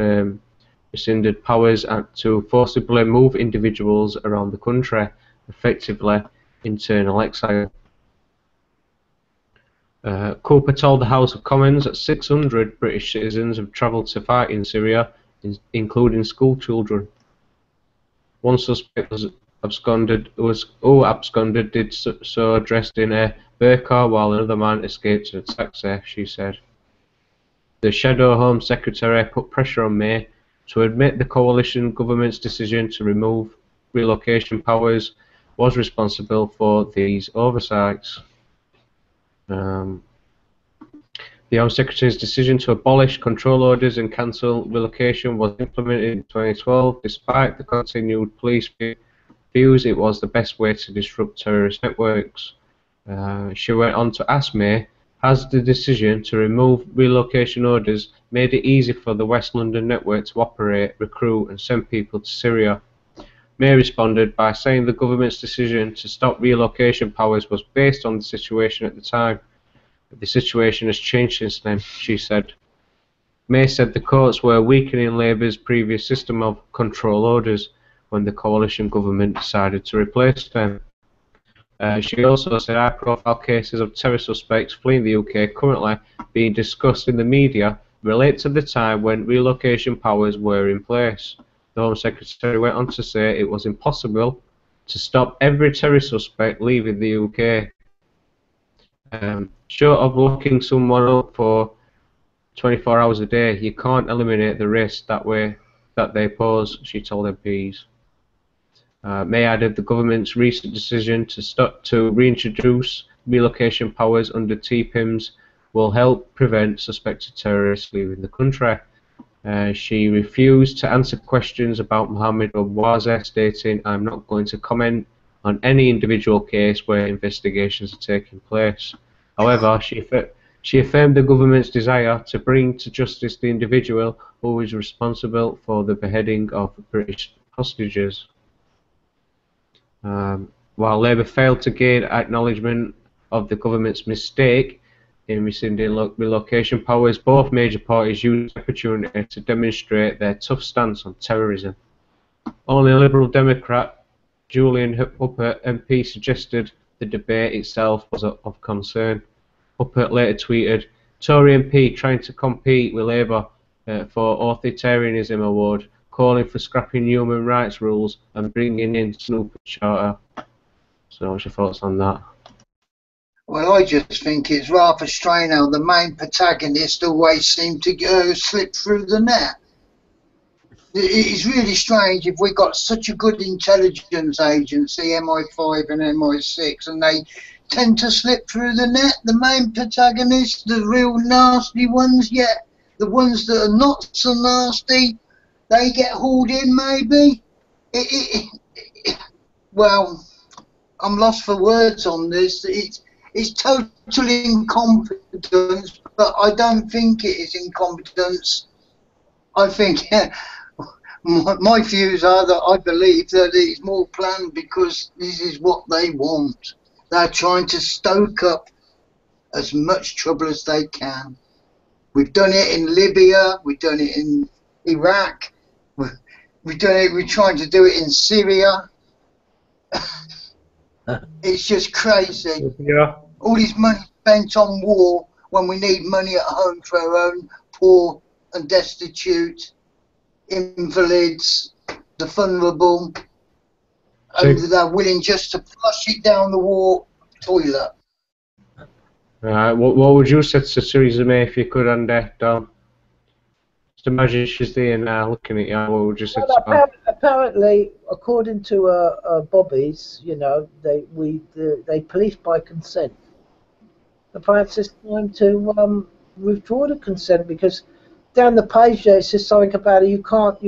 rescinded powers to forcibly move individuals around the country, effectively internal exile. Cooper told the House of Commons that 600 British citizens have travelled to fight in Syria, including school children. One suspect absconded did so dressed in a burqa, while another man escaped in a taxi, she said. The Shadow Home Secretary put pressure on May to admit the coalition government's decision to remove relocation powers was responsible for these oversights. The Home Secretary's decision to abolish control orders and cancel relocation was implemented in 2012, despite the continued police views it was the best way to disrupt terrorist networks. She went on to ask May, has the decision to remove relocation orders made it easy for the West London network to operate, recruit and send people to Syria? May responded by saying the government's decision to stop relocation powers was based on the situation at the time. The situation has changed since then, she said. May said the courts were weakening Labour's previous system of control orders when the coalition government decided to replace them. She also said high-profile cases of terror suspects fleeing the UK currently being discussed in the media relate to the time when relocation powers were in place. The Home Secretary went on to say it was impossible to stop every terror suspect leaving the UK. Short of locking someone up for 24 hours a day, you can't eliminate the risk that they pose, she told MPs. May added the government's recent decision to reintroduce relocation powers under TPIMS will help prevent suspected terrorists leaving the country. She refused to answer questions about Mohammed Obwaza, stating, "I'm not going to comment on any individual case where investigations are taking place." However, she affirmed the government's desire to bring to justice the individual who is responsible for the beheading of British hostages. While Labour failed to gain acknowledgement of the government's mistake in rescinding relocation powers, both major parties used the opportunity to demonstrate their tough stance on terrorism. Only Liberal Democrat Julian Huppert MP suggested the debate itself was of concern. Huppert later tweeted, "Tory MP trying to compete with Labour for authoritarianism award, calling for scrapping human rights rules and bringing in Snoopy Charter." So what's your thoughts on that?
Well, I just think it's rather strange how the main protagonist always seemed to slip through the net. It's really strange if we got such a good intelligence agency, MI5 and MI6, and they tend to slip through the net, the main protagonists, the real nasty ones, yet the ones that are not so nasty, they get hauled in maybe. Well, I'm lost for words on this. It's total incompetence, but I don't think it is incompetence. I think my views are that I believe that it is more planned because this is what they want. They're trying to stoke up as much trouble as they can. We've done it in Libya, we've done it in Iraq, we're trying to do it in Syria. It's just crazy.
Yeah.
All this money spent on war when we need money at home for our own poor and destitute, invalids, the vulnerable, and they're willing just to flush it down the war toilet.
What would you say to Theresa May if you could, Andy? Just imagine she's there now looking at you. What would you say to her?
Apparently, according to Bobby's, you know, they police by consent. Perhaps it's time to withdraw the consent, because down the page there it says something about it. You can't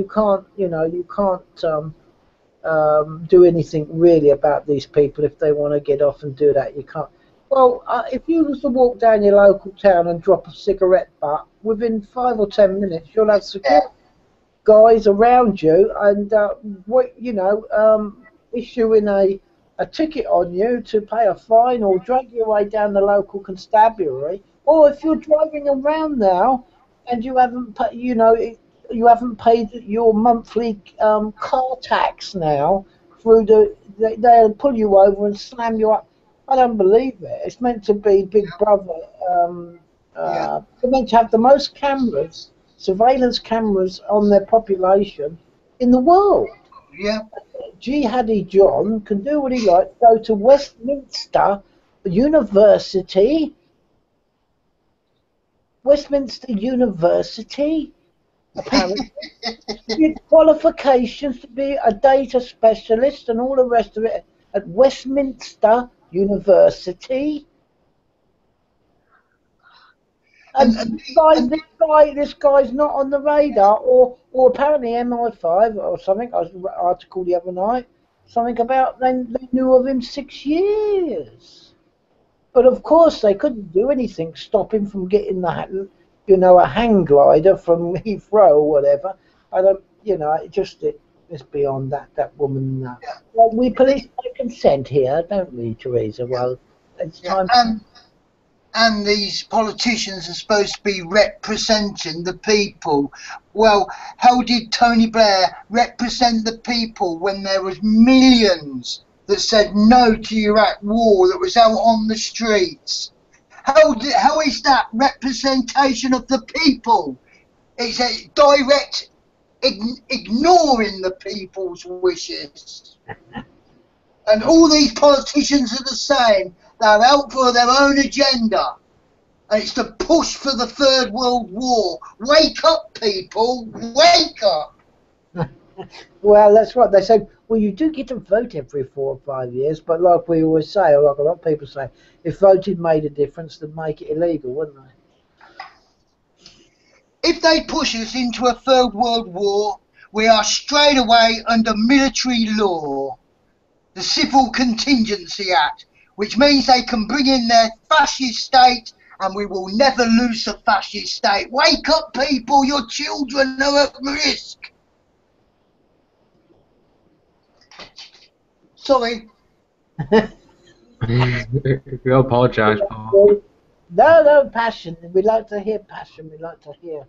do anything really about these people if they want to get off and do that. You can't. Well, if you was to walk down your local town and drop a cigarette butt, within 5 or 10 minutes you'll have security guys around you and issuing a ticket on you to pay a fine or drag your way down the local constabulary. Or if you're driving around now and you haven't paid your monthly car tax now, they'll pull you over and slam you up. I don't believe it. It's meant to be Big Brother. They're meant to have the most cameras, surveillance cameras on their population in the world.
Yeah.
Jihadi John can do what he likes, go to Westminster University. Apparently, with qualifications to be a data specialist and all the rest of it at Westminster University. And this guy's not on the radar, or apparently MI5 or something. I was an article the other night, something about they knew of him 6 years. But of course they couldn't do anything stop him from getting a hang glider from Heathrow or whatever. I don't, it's beyond that. That woman. Well, we police by consent here, don't we, Theresa? Well, it's time.
And these politicians are supposed to be representing the people. Well, how did Tony Blair represent the people when there was millions that said no to Iraq war that was out on the streets? How is that representation of the people? It's a direct ignoring the people's wishes. And all these politicians are the same. They're out for their own agenda. And it's to push for the Third World War. Wake up, people. Wake up.
Well, that's right. They said, well, you do get to vote every 4 or 5 years, but like we always say, or like a lot of people say, if voting made a difference, they'd make it illegal, wouldn't they?
If they push us into a third world war, we are straight away under military law, the Civil Contingency Act, which means they can bring in their fascist state and we will never lose the fascist state. Wake up, people, your children are at risk. Sorry.
You apologise, Paul.
No, passion. We like to hear passion. We like to hear.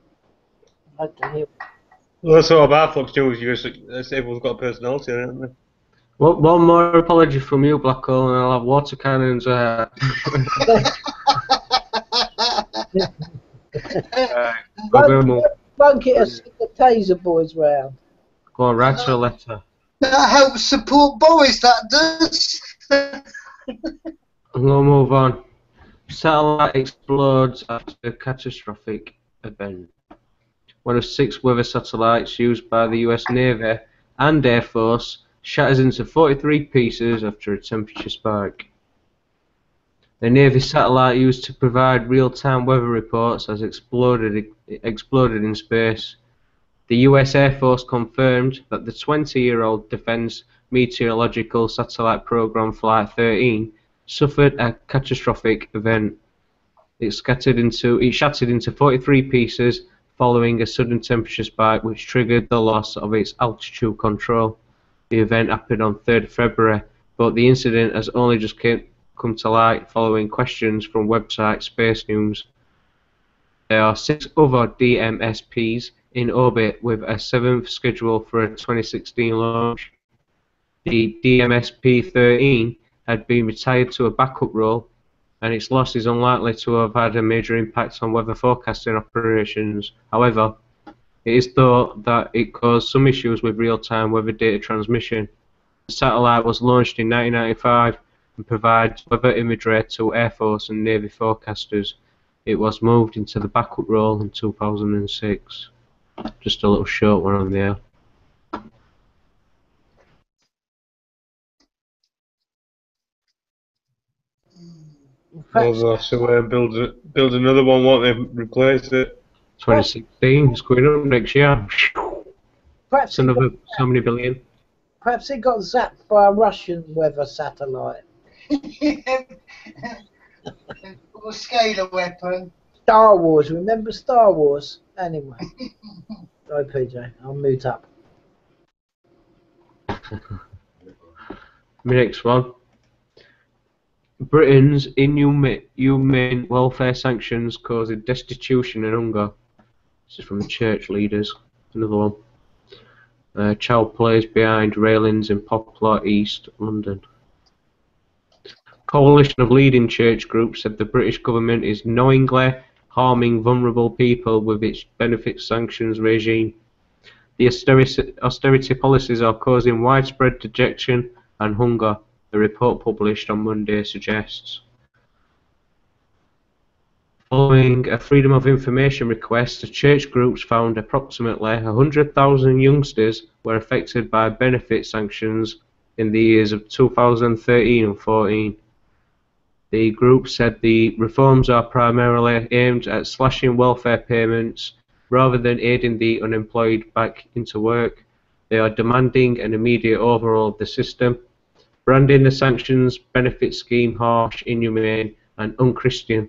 Well, that's all about Flux too. Everyone's got a personality, haven't they?
One more apology from you, Blackhole, and I'll have water cannons.
Won't get us the taser boys round.
Go on, write her a letter.
That helps support Boris, that does.
I'm going to move on. Satellite explodes after a catastrophic event. One of 6 weather satellites used by the US Navy and Air Force shatters into 43 pieces after a temperature spike. The Navy satellite used to provide real-time weather reports has exploded in space. The US Air Force confirmed that the 20-year-old Defense Meteorological Satellite Program Flight 13 suffered a catastrophic event. It shattered into 43 pieces following a sudden temperature spike which triggered the loss of its altitude control. The event happened on 3rd February, but the incident has only just come to light following questions from website Space News. There are 6 other DMSPs in orbit, with a 7th scheduled for a 2016 launch. The DMSP-13 had been retired to a backup role, and its loss is unlikely to have had a major impact on weather forecasting operations. However, it is thought that it caused some issues with real-time weather data transmission. The satellite was launched in 1995 and provides weather imagery to Air Force and Navy forecasters. It was moved into the backup role in 2006. Just a little short one on there.
Well, they'll have to build another one, won't they? Replace it.
2016, it's going up next year.
Perhaps
It's another so many billion.
Perhaps it got zapped by a Russian weather satellite.
Or scalar weapon.
Star Wars, remember Star Wars? Anyway. Sorry, PJ, I'll mute up.
Next one. Britain's inhumane welfare sanctions causing destitution and hunger. This is from the church leaders. Another one. Child plays behind railings in Poplar East, London. Coalition of leading church groups said the British government is knowingly harming vulnerable people with its benefit sanctions regime. The austerity policies are causing widespread dejection and hunger, the report published on Monday suggests. Following a Freedom of Information request, the church groups found approximately 100,000 youngsters were affected by benefit sanctions in the years of 2013 and 14. The group said the reforms are primarily aimed at slashing welfare payments rather than aiding the unemployed back into work. They are demanding an immediate overhaul of the system, branding the sanctions benefit scheme harsh, inhumane and unchristian.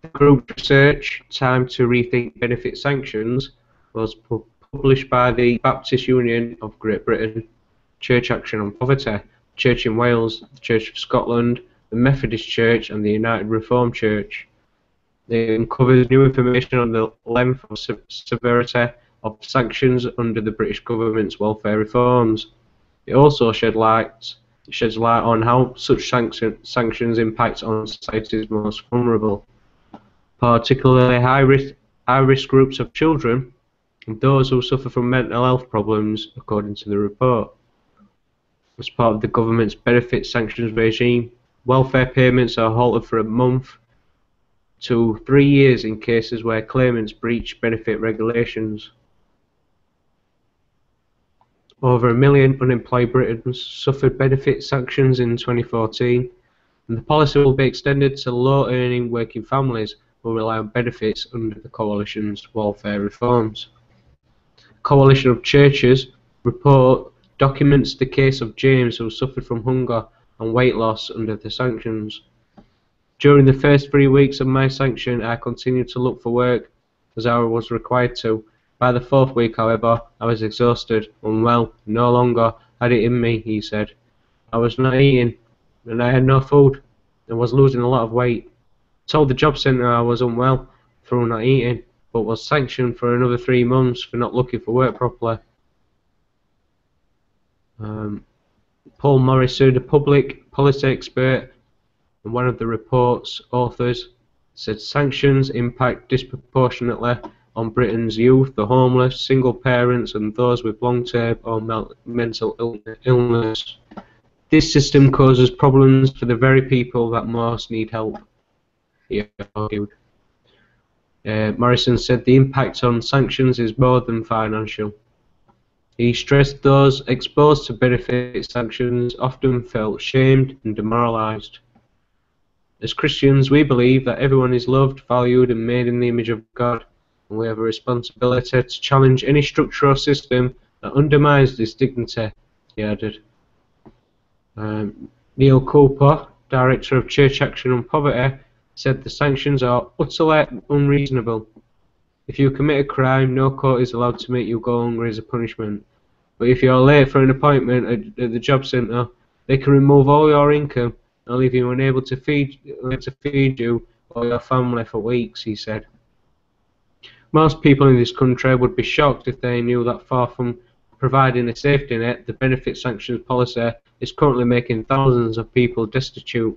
The group's research, Time to Rethink Benefit Sanctions, was published by the Baptist Union of Great Britain, Church Action on Poverty, Church in Wales, the Church of Scotland, the Methodist Church and the United Reformed Church. It uncovers new information on the length and severity of sanctions under the British government's welfare reforms. It also sheds light on how such sanctions impact on society's most vulnerable, particularly high-risk groups of children and those who suffer from mental health problems, according to the report. As part of the government's benefit sanctions regime, welfare payments are halted for a month to 3 years in cases where claimants breach benefit regulations. Over 1 million unemployed Britons suffered benefit sanctions in 2014, and the policy will be extended to low-earning working families who will rely on benefits under the Coalition's welfare reforms. Coalition of Churches report documents the case of James, who suffered from hunger and weight loss under the sanctions. During the first 3 weeks of my sanction, I continued to look for work, as I was required to. By the 4th week, however, I was exhausted, unwell, no longer had it in me, he said. I was not eating, and I had no food, and was losing a lot of weight. Told the job centre I was unwell through not eating, but was sanctioned for another 3 months for not looking for work properly. Paul Morrison, a public policy expert and one of the report's authors, said sanctions impact disproportionately on Britain's youth, the homeless, single parents and those with long-term or mental illness. This system causes problems for the very people that most need help, he argued. Morrison said the impact on sanctions is more than financial. He stressed those exposed to benefit sanctions often felt shamed and demoralised. As Christians, we believe that everyone is loved, valued and made in the image of God, and we have a responsibility to challenge any structure or system that undermines this dignity, he added. Neil Cooper, Director of Church Action on Poverty, said the sanctions are utterly unreasonable. If you commit a crime, no court is allowed to make you go hungry as a punishment. But if you're late for an appointment at the job centre, they can remove all your income and leave you unable to feed you or your family for weeks, he said. Most people in this country would be shocked if they knew that far from providing a safety net, the benefit sanctions policy is currently making thousands of people destitute.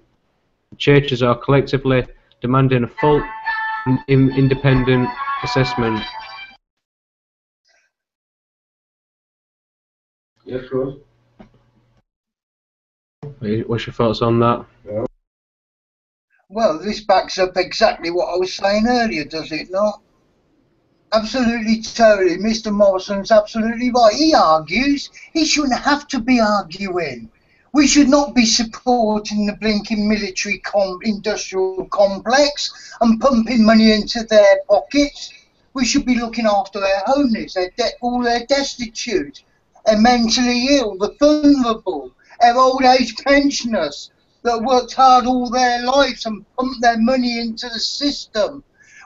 The churches are collectively demanding a full independent assessment.
Yes, Ross?
What's your thoughts on that?
Yeah.
Well, this backs up exactly what I was saying earlier, does it not? Absolutely, totally. Mr. Morrison's absolutely right. He argues. He shouldn't have to be arguing. We should not be supporting the blinking military industrial complex and pumping money into their pockets. We should be looking after their homeless, all their destitute, their mentally ill, the vulnerable, their old age pensioners that worked hard all their lives and pumped their money into the system,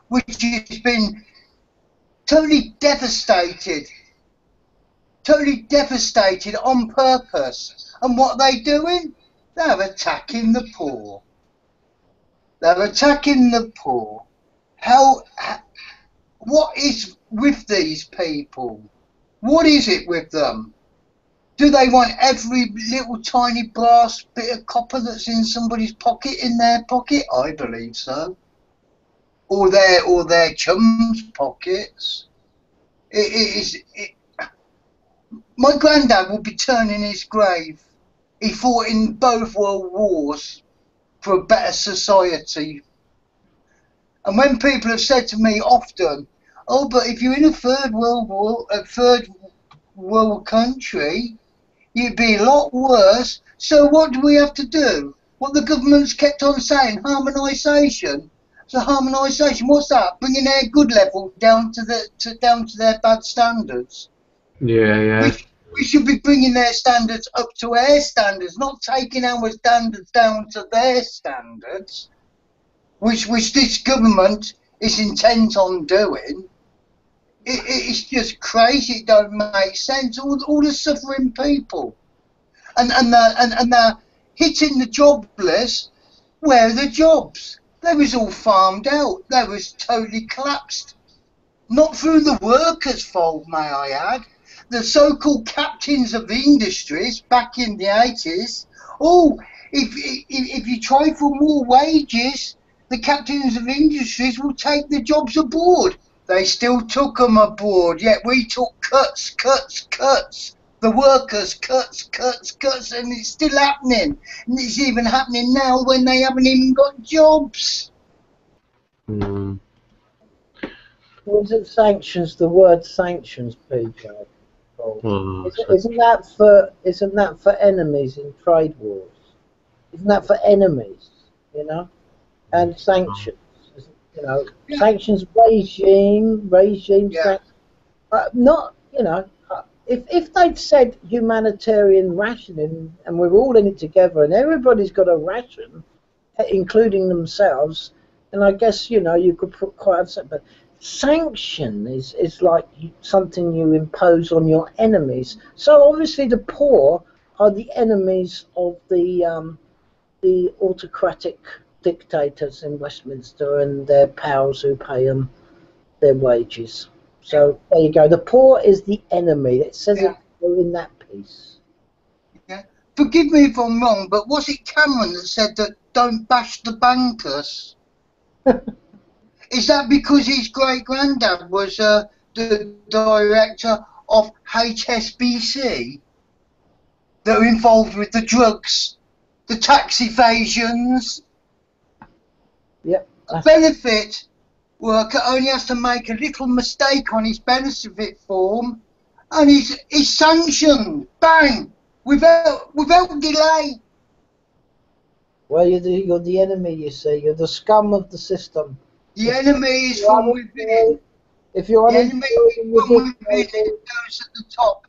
which has been totally devastated on purpose. And what are they doing? They're attacking the poor. They're attacking the poor. What is with these people? What is it with them? Do they want every little tiny brass bit of copper that's in somebody's pocket in their pocket? I believe so. Or their chums' pockets. My granddad would be turning his grave. He fought in both world wars for a better society. And when people have said to me often, "Oh, but if you're in a third world country, you'd be a lot worse. So what do we have to do?" What the government's kept on saying, harmonisation. So harmonisation, what's that? Bringing their good level down to their bad standards.
Yeah.
We should be bringing their standards up to our standards, not taking our standards down to their standards, which this government is intent on doing. It's just crazy. It don't make sense. All the suffering people, and they're hitting the jobless. Where are the jobs? They was all farmed out. They was totally collapsed. Not through the workers' fault, may I add. The so-called captains of the industries back in the 80s. Oh, if you try for more wages, the captains of industries will take the jobs aboard. They still took them aboard, yet we took cuts. The workers, cuts, and it's still happening. And it's even happening now when they haven't even got jobs.
Was it sanctions, the word sanctions, Peter? called?
Oh,
Isn't that for enemies in trade wars? Isn't that for enemies? You know, and sanctions. You know,
Yeah.
sanctions regime
Yeah.
not, you know, if they'd said humanitarian rationing and we're all in it together and everybody's got a ration, including themselves, then I guess, you know, you could put quite upset. But sanction is like something you impose on your enemies. So obviously the poor are the enemies of the autocratic dictators in Westminster and their pals who pay them their wages. So there you go. The poor is the enemy. It says
Yeah.
it in that piece.
Yeah. Forgive me if I'm wrong, but was it Cameron that said that don't bash the bankers? Is that because his great granddad was the director of HSBC that were involved with the drugs, the tax evasions?
Yep.
A benefit worker only has to make a little mistake on his benefit form and he's sanctioned. Bang! Without delay.
Well, you're the enemy, you see. You're the scum of the system.
The enemy is from within.
If you're
The enemy
unemployed
from
and
within is those at the top.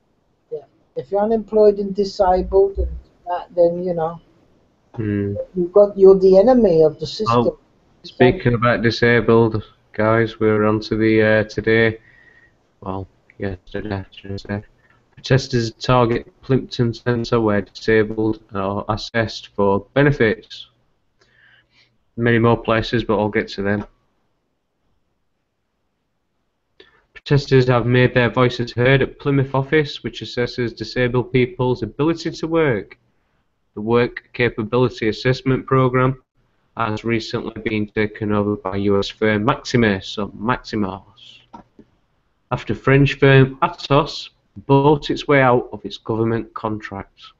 if you're unemployed and disabled and that, then you know you're the enemy of the system.
Oh, speaking about disabled, guys, we're on to the today. Well, yesterday, should I say. Protestors target Plympton Centre where disabled are assessed for benefits. Many more places, but I'll get to them. Protesters have made their voices heard at Plymouth office, which assesses disabled people's ability to work. The Work Capability Assessment Programme has recently been taken over by US firm Maximus, or Maximus, after French firm Atos bought its way out of its government contracts.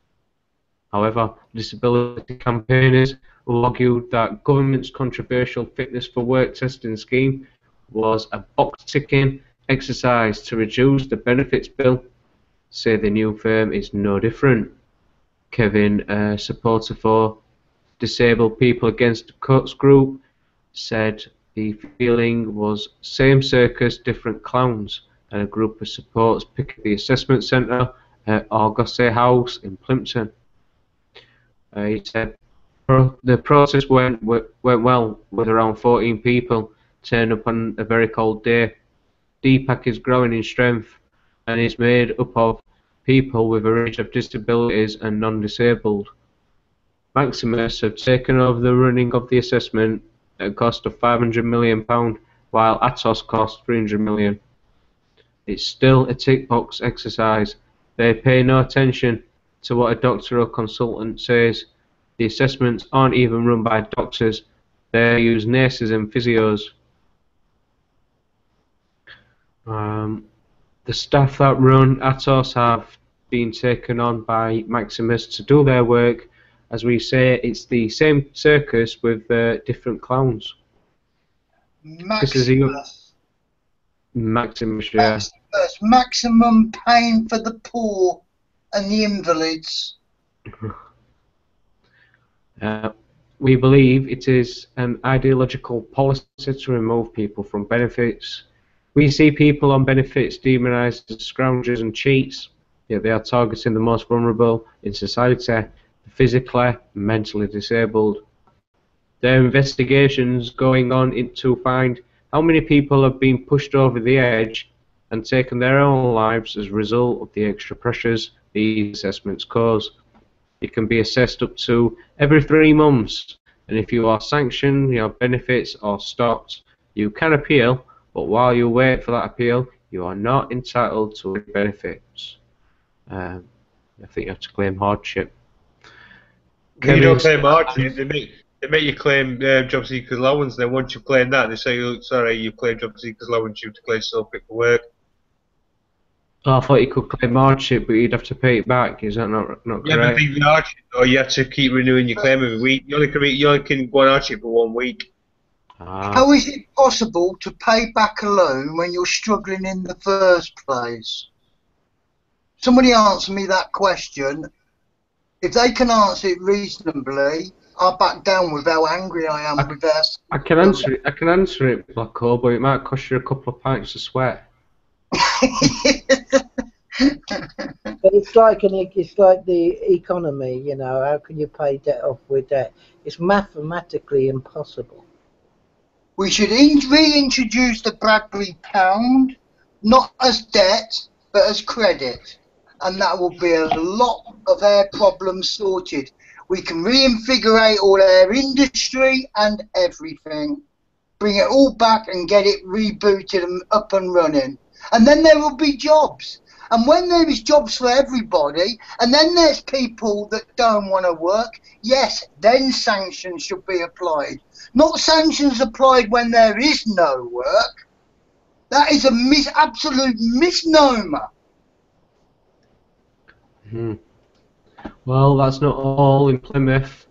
However, disability campaigners who argued that government's controversial fitness for work testing scheme was a box-ticking exercise to reduce the benefits bill, say the new firm is no different. Kevin, a supporter for Disabled People Against Cuts group, said the feeling was same circus, different clowns, and a group of supports picked the assessment centre at Argosy House in Plympton. He said the process went well with around 14 people turned up on a very cold day. DPAC is growing in strength and is made up of people with a range of disabilities and non-disabled. Maximus have taken over the running of the assessment at a cost of £500 million, while Atos cost £300 million. It's still a tick box exercise. They pay no attention to what a doctor or consultant says. The assessments aren't even run by doctors. They use nurses and physios. The staff that run Atos have been taken on by Maximus to do their work. As we say, it's the same circus with different clowns.
Maximus.
Maximus, yeah.
Maximus. Maximum pain for the poor and the invalids.
We believe it is an ideological policy to remove people from benefits. We see people on benefits demonised as scroungers and cheats, yet they are targeting the most vulnerable in society, the physically, mentally disabled. There are investigations going on to find how many people have been pushed over the edge and taken their own lives as a result of the extra pressures these assessments cause. It can be assessed up to every 3 months, and if you are sanctioned, your benefits are stopped. You can appeal, but while you wait for that appeal, you are not entitled to any benefits. I think you have to claim hardship.
You don't claim hardship, they make you claim job seekers allowance. Then once you claim that, they say, oh, sorry, you claim job seekers allowance, you have to claim so fit for work.
Oh, I thought you could claim hardship, but you'd have to pay it back. Is that not correct?
Yeah, but the hardship, though, you have to keep renewing your claim every week. You only can go on hardship for 1 week.
How is it possible to pay back a loan when you're struggling in the first place? Somebody answer me that question. If they can answer it reasonably, I'll back down with how angry I am with this.
I can answer it. I can answer it, Blackhole, but it might cost you a couple of pints of sweat.
But it's like the economy, you know. How can you pay debt off with debt? It's mathematically impossible.
We should reintroduce the Bradbury pound, not as debt, but as credit. And that will be a lot of our problems sorted. We can reinvigorate all our industry and everything. Bring it all back and get it rebooted and up and running. And then there will be jobs. And when there is jobs for everybody, and then there's people that don't want to work, yes, then sanctions should be applied. Not sanctions applied when there is no work. That is a absolute misnomer.
Well, that's not all in Plymouth.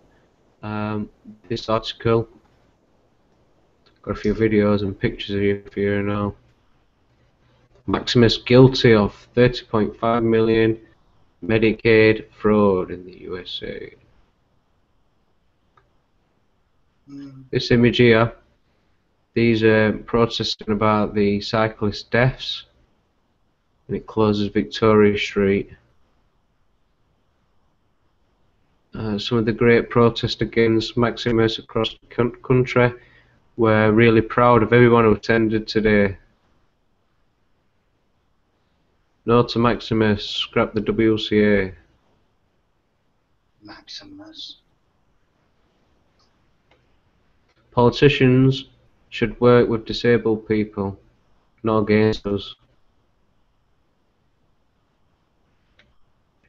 This article, got a few videos and pictures here for you now. Maximus guilty of 30.5 million Medicaid fraud in the USA. This image here, these are protesting about the cyclist deaths, and it closes Victoria Street. Some of the great protests against Maximus across the country. We're really proud of everyone who attended today. No to Maximus, scrap the WCA.
Maximus.
Politicians should work with disabled people, not against us.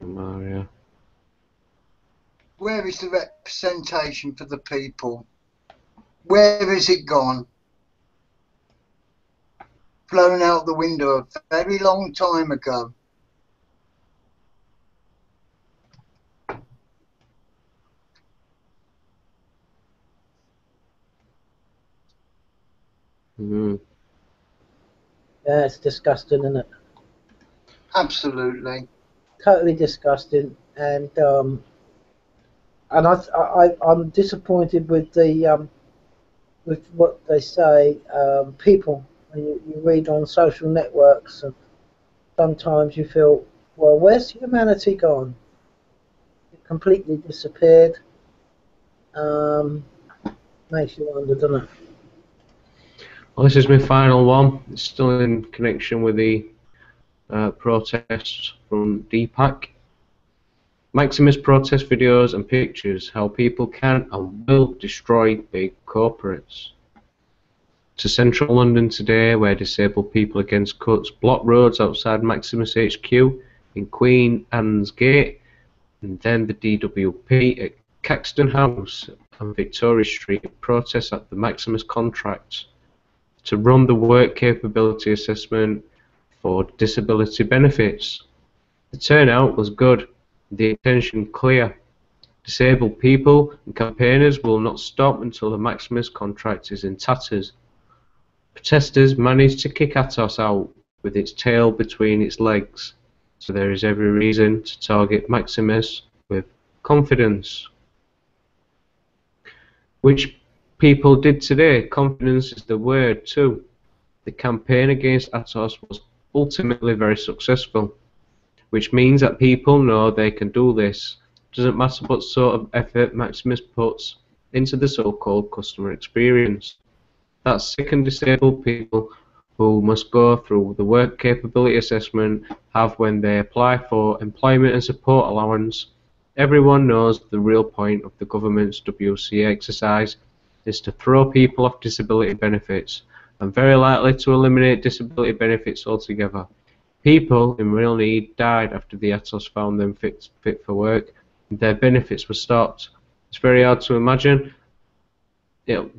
Maria.
Where is the representation for the people? Where has it gone? Blown out the window a very long time ago.
Yeah, it's disgusting, isn't it?
Absolutely.
Totally disgusting, and I'm disappointed with the with what they say. People, you read on social networks, and sometimes you feel, well, where's humanity gone? It completely disappeared. Makes you wonder, doesn't it?
Well, this is my final one. It's still in connection with the protests from Deepak. Maximus protest videos and pictures how people can and will destroy big corporates. To central London today, where disabled people against cuts block roads outside Maximus HQ in Queen Anne's Gate, and then the DWP at Caxton House and Victoria Street protests at the Maximus contract to run the work capability assessment for disability benefits. The turnout was good, the intention clear. Disabled people and campaigners will not stop until the Maximus contract is in tatters. Protesters managed to kick Atos out with its tail between its legs, so there is every reason to target Maximus with confidence. Which people did today. Confidence is the word too. The campaign against Atos was ultimately very successful, which means that people know they can do this. Doesn't matter what sort of effort Maximus puts into the so-called customer experience. That sick and disabled people who must go through the work capability assessment have when they apply for employment and support allowance. Everyone knows the real point of the government's WCA exercise is to throw people off disability benefits, and very likely to eliminate disability benefits altogether. People in real need died after the Atos found them fit for work, and their benefits were stopped. It's very hard to imagine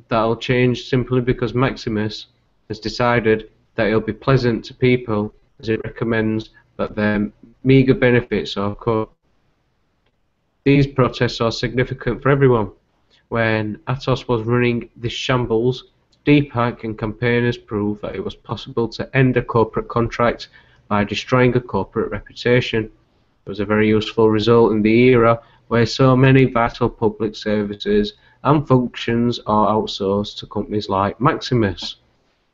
that'll change simply because Maximus has decided that it'll be pleasant to people as it recommends that their meagre benefits are cut. These protests are significant for everyone. When Atos was running this shambles, Deepak and campaigners proved that it was possible to end a corporate contract by destroying a corporate reputation. It was a very useful result in the era where so many vital public services and functions are outsourced to companies like Maximus.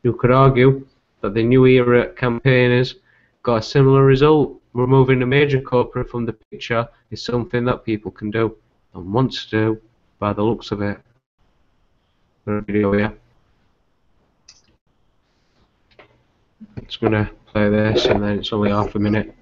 You could argue that the New Era campaigners got a similar result. Removing a major corporate from the picture is something that people can do, and want to do, by the looks of it. Video here. Just going to play this, and then it's only half a minute.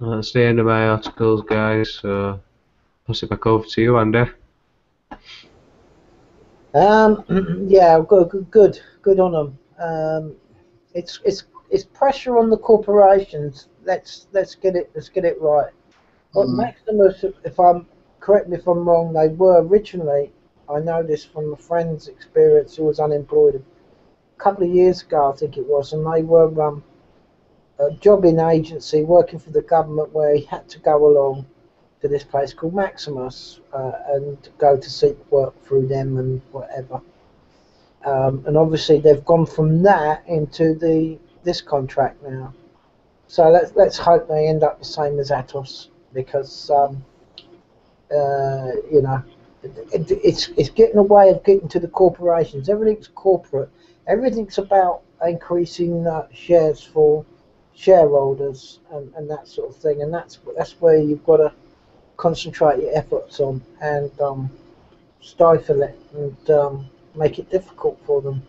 That's the end of my articles, guys. So pass it back over to you, Andy.
Yeah, good on them. It's pressure on the corporations. Let's get it right. But Maximus, correct me if I'm wrong, they were originally, I know this from a friend's experience who was unemployed a couple of years ago, I think it was, and they were a jobbing agency working for the government where he had to go along to this place called Maximus and go to seek work through them and whatever. And obviously they've gone from that into this contract now. So let's hope they end up the same as Atos, because you know, it's getting away of getting to the corporations. Everything's corporate. Everything's about increasing shares for shareholders and that sort of thing. And that's where you've got to concentrate your efforts on and stifle it and make it difficult for them.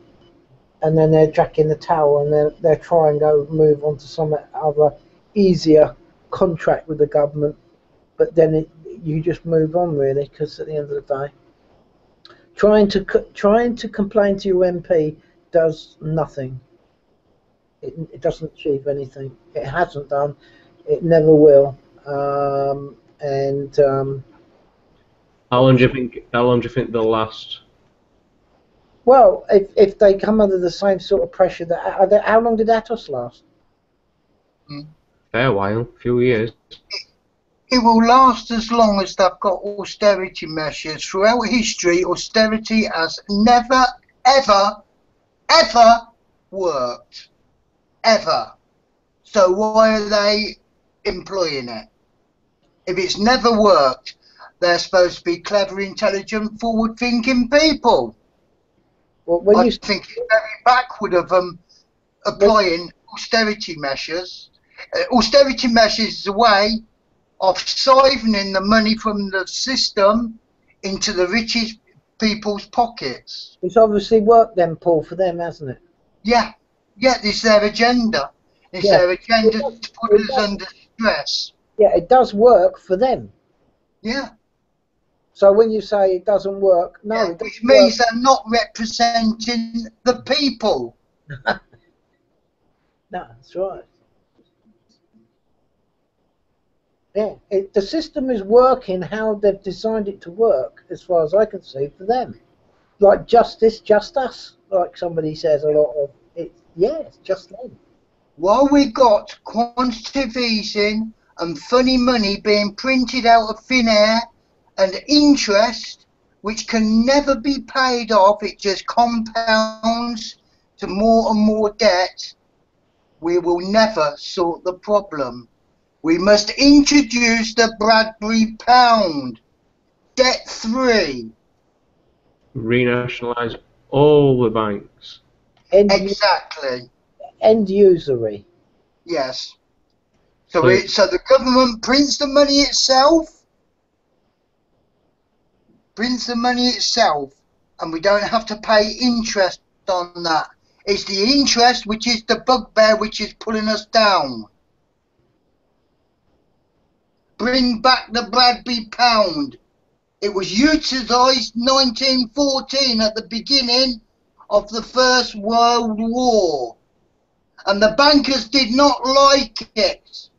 And then they're jacking the towel and they're trying to move on to some other easier contract with the government. But then you just move on, really, because at the end of the day, trying to complain to your MP does nothing. It doesn't achieve anything. It hasn't done. It never will.
How long do you think they'll last?
Well, if they come under the same sort of pressure that how long did Atos last?
Fair while, a few years.
It will last as long as they've got austerity measures. Throughout history, austerity has never, ever, ever worked. Ever. So why are they employing it? If it's never worked, they're supposed to be clever, intelligent, forward-thinking people.
Well,
I think it's very backward of them applying austerity measures. Austerity measures is a way of siphoning the money from the system into the richest people's pockets.
It's obviously worked then, Paul, for them, hasn't it?
Yeah. Yeah, it's their agenda. It's their agenda to put us under stress.
Yeah, it does work for them.
Yeah.
So when you say it doesn't work, no,
yeah,
it doesn't
which means they're not representing the people.
No, that's right. Yeah, the system is working how they've designed it to work, as far as I can see, for them. Like justice, just us, like somebody says a lot of it. Yeah, it's just them.
While we got quantitative easing and funny money being printed out of thin air and interest, which can never be paid off, it just compounds to more and more debt, we will never sort the problem. We must introduce the Bradbury pound, debt-free.
Renationalise all the banks.
Exactly.
End usury.
Yes. So the government prints the money itself, and we don't have to pay interest on that. It's the interest which is the bugbear which is pulling us down. Bring back the Bradbury pound. It was utilised 1914 at the beginning of the First World War. And the bankers did not like it.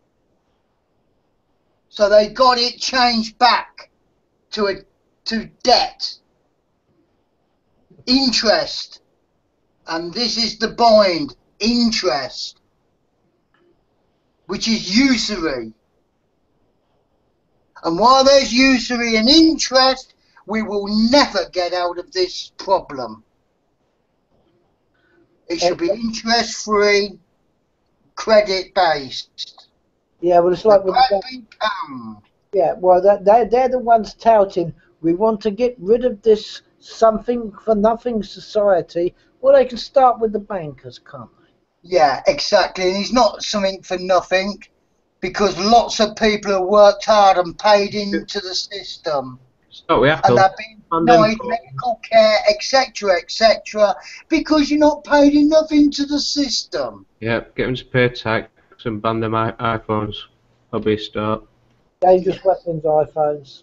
So they got it changed back to debt. Interest. And this is the bind. Interest. Which is usury. And while there's usury and interest, we will never get out of this problem. It should be interest-free, credit-based.
Yeah, well, it's like with yeah. Well, they're the ones touting we want to get rid of this something-for-nothing society. Well, they can start with the bankers, can't they?
Yeah, exactly. And it's not something for nothing, because lots of people have worked hard and paid into the system.
So we have
And
to
they've been denied medical care, etc., etc., because you're not paid enough into the system.
Yeah, get them to pay tax and ban them iPhones. That'll be a start.
Dangerous weapons, iPhones.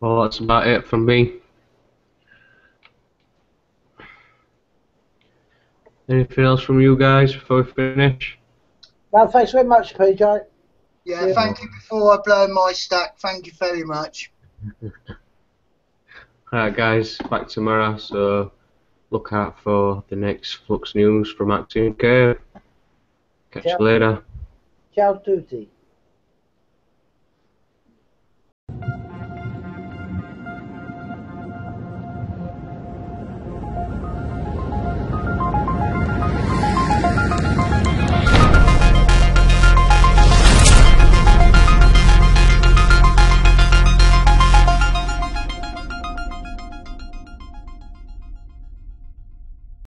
Well, that's about it from me. Anything else from you guys before we finish?
Well, thanks very much, PJ.
Yeah, thank you. Before I blow my stack, thank you very much.
Alright guys, back tomorrow, so look out for the next Flux news from Axiom. Catch you later.
Ciao tutti.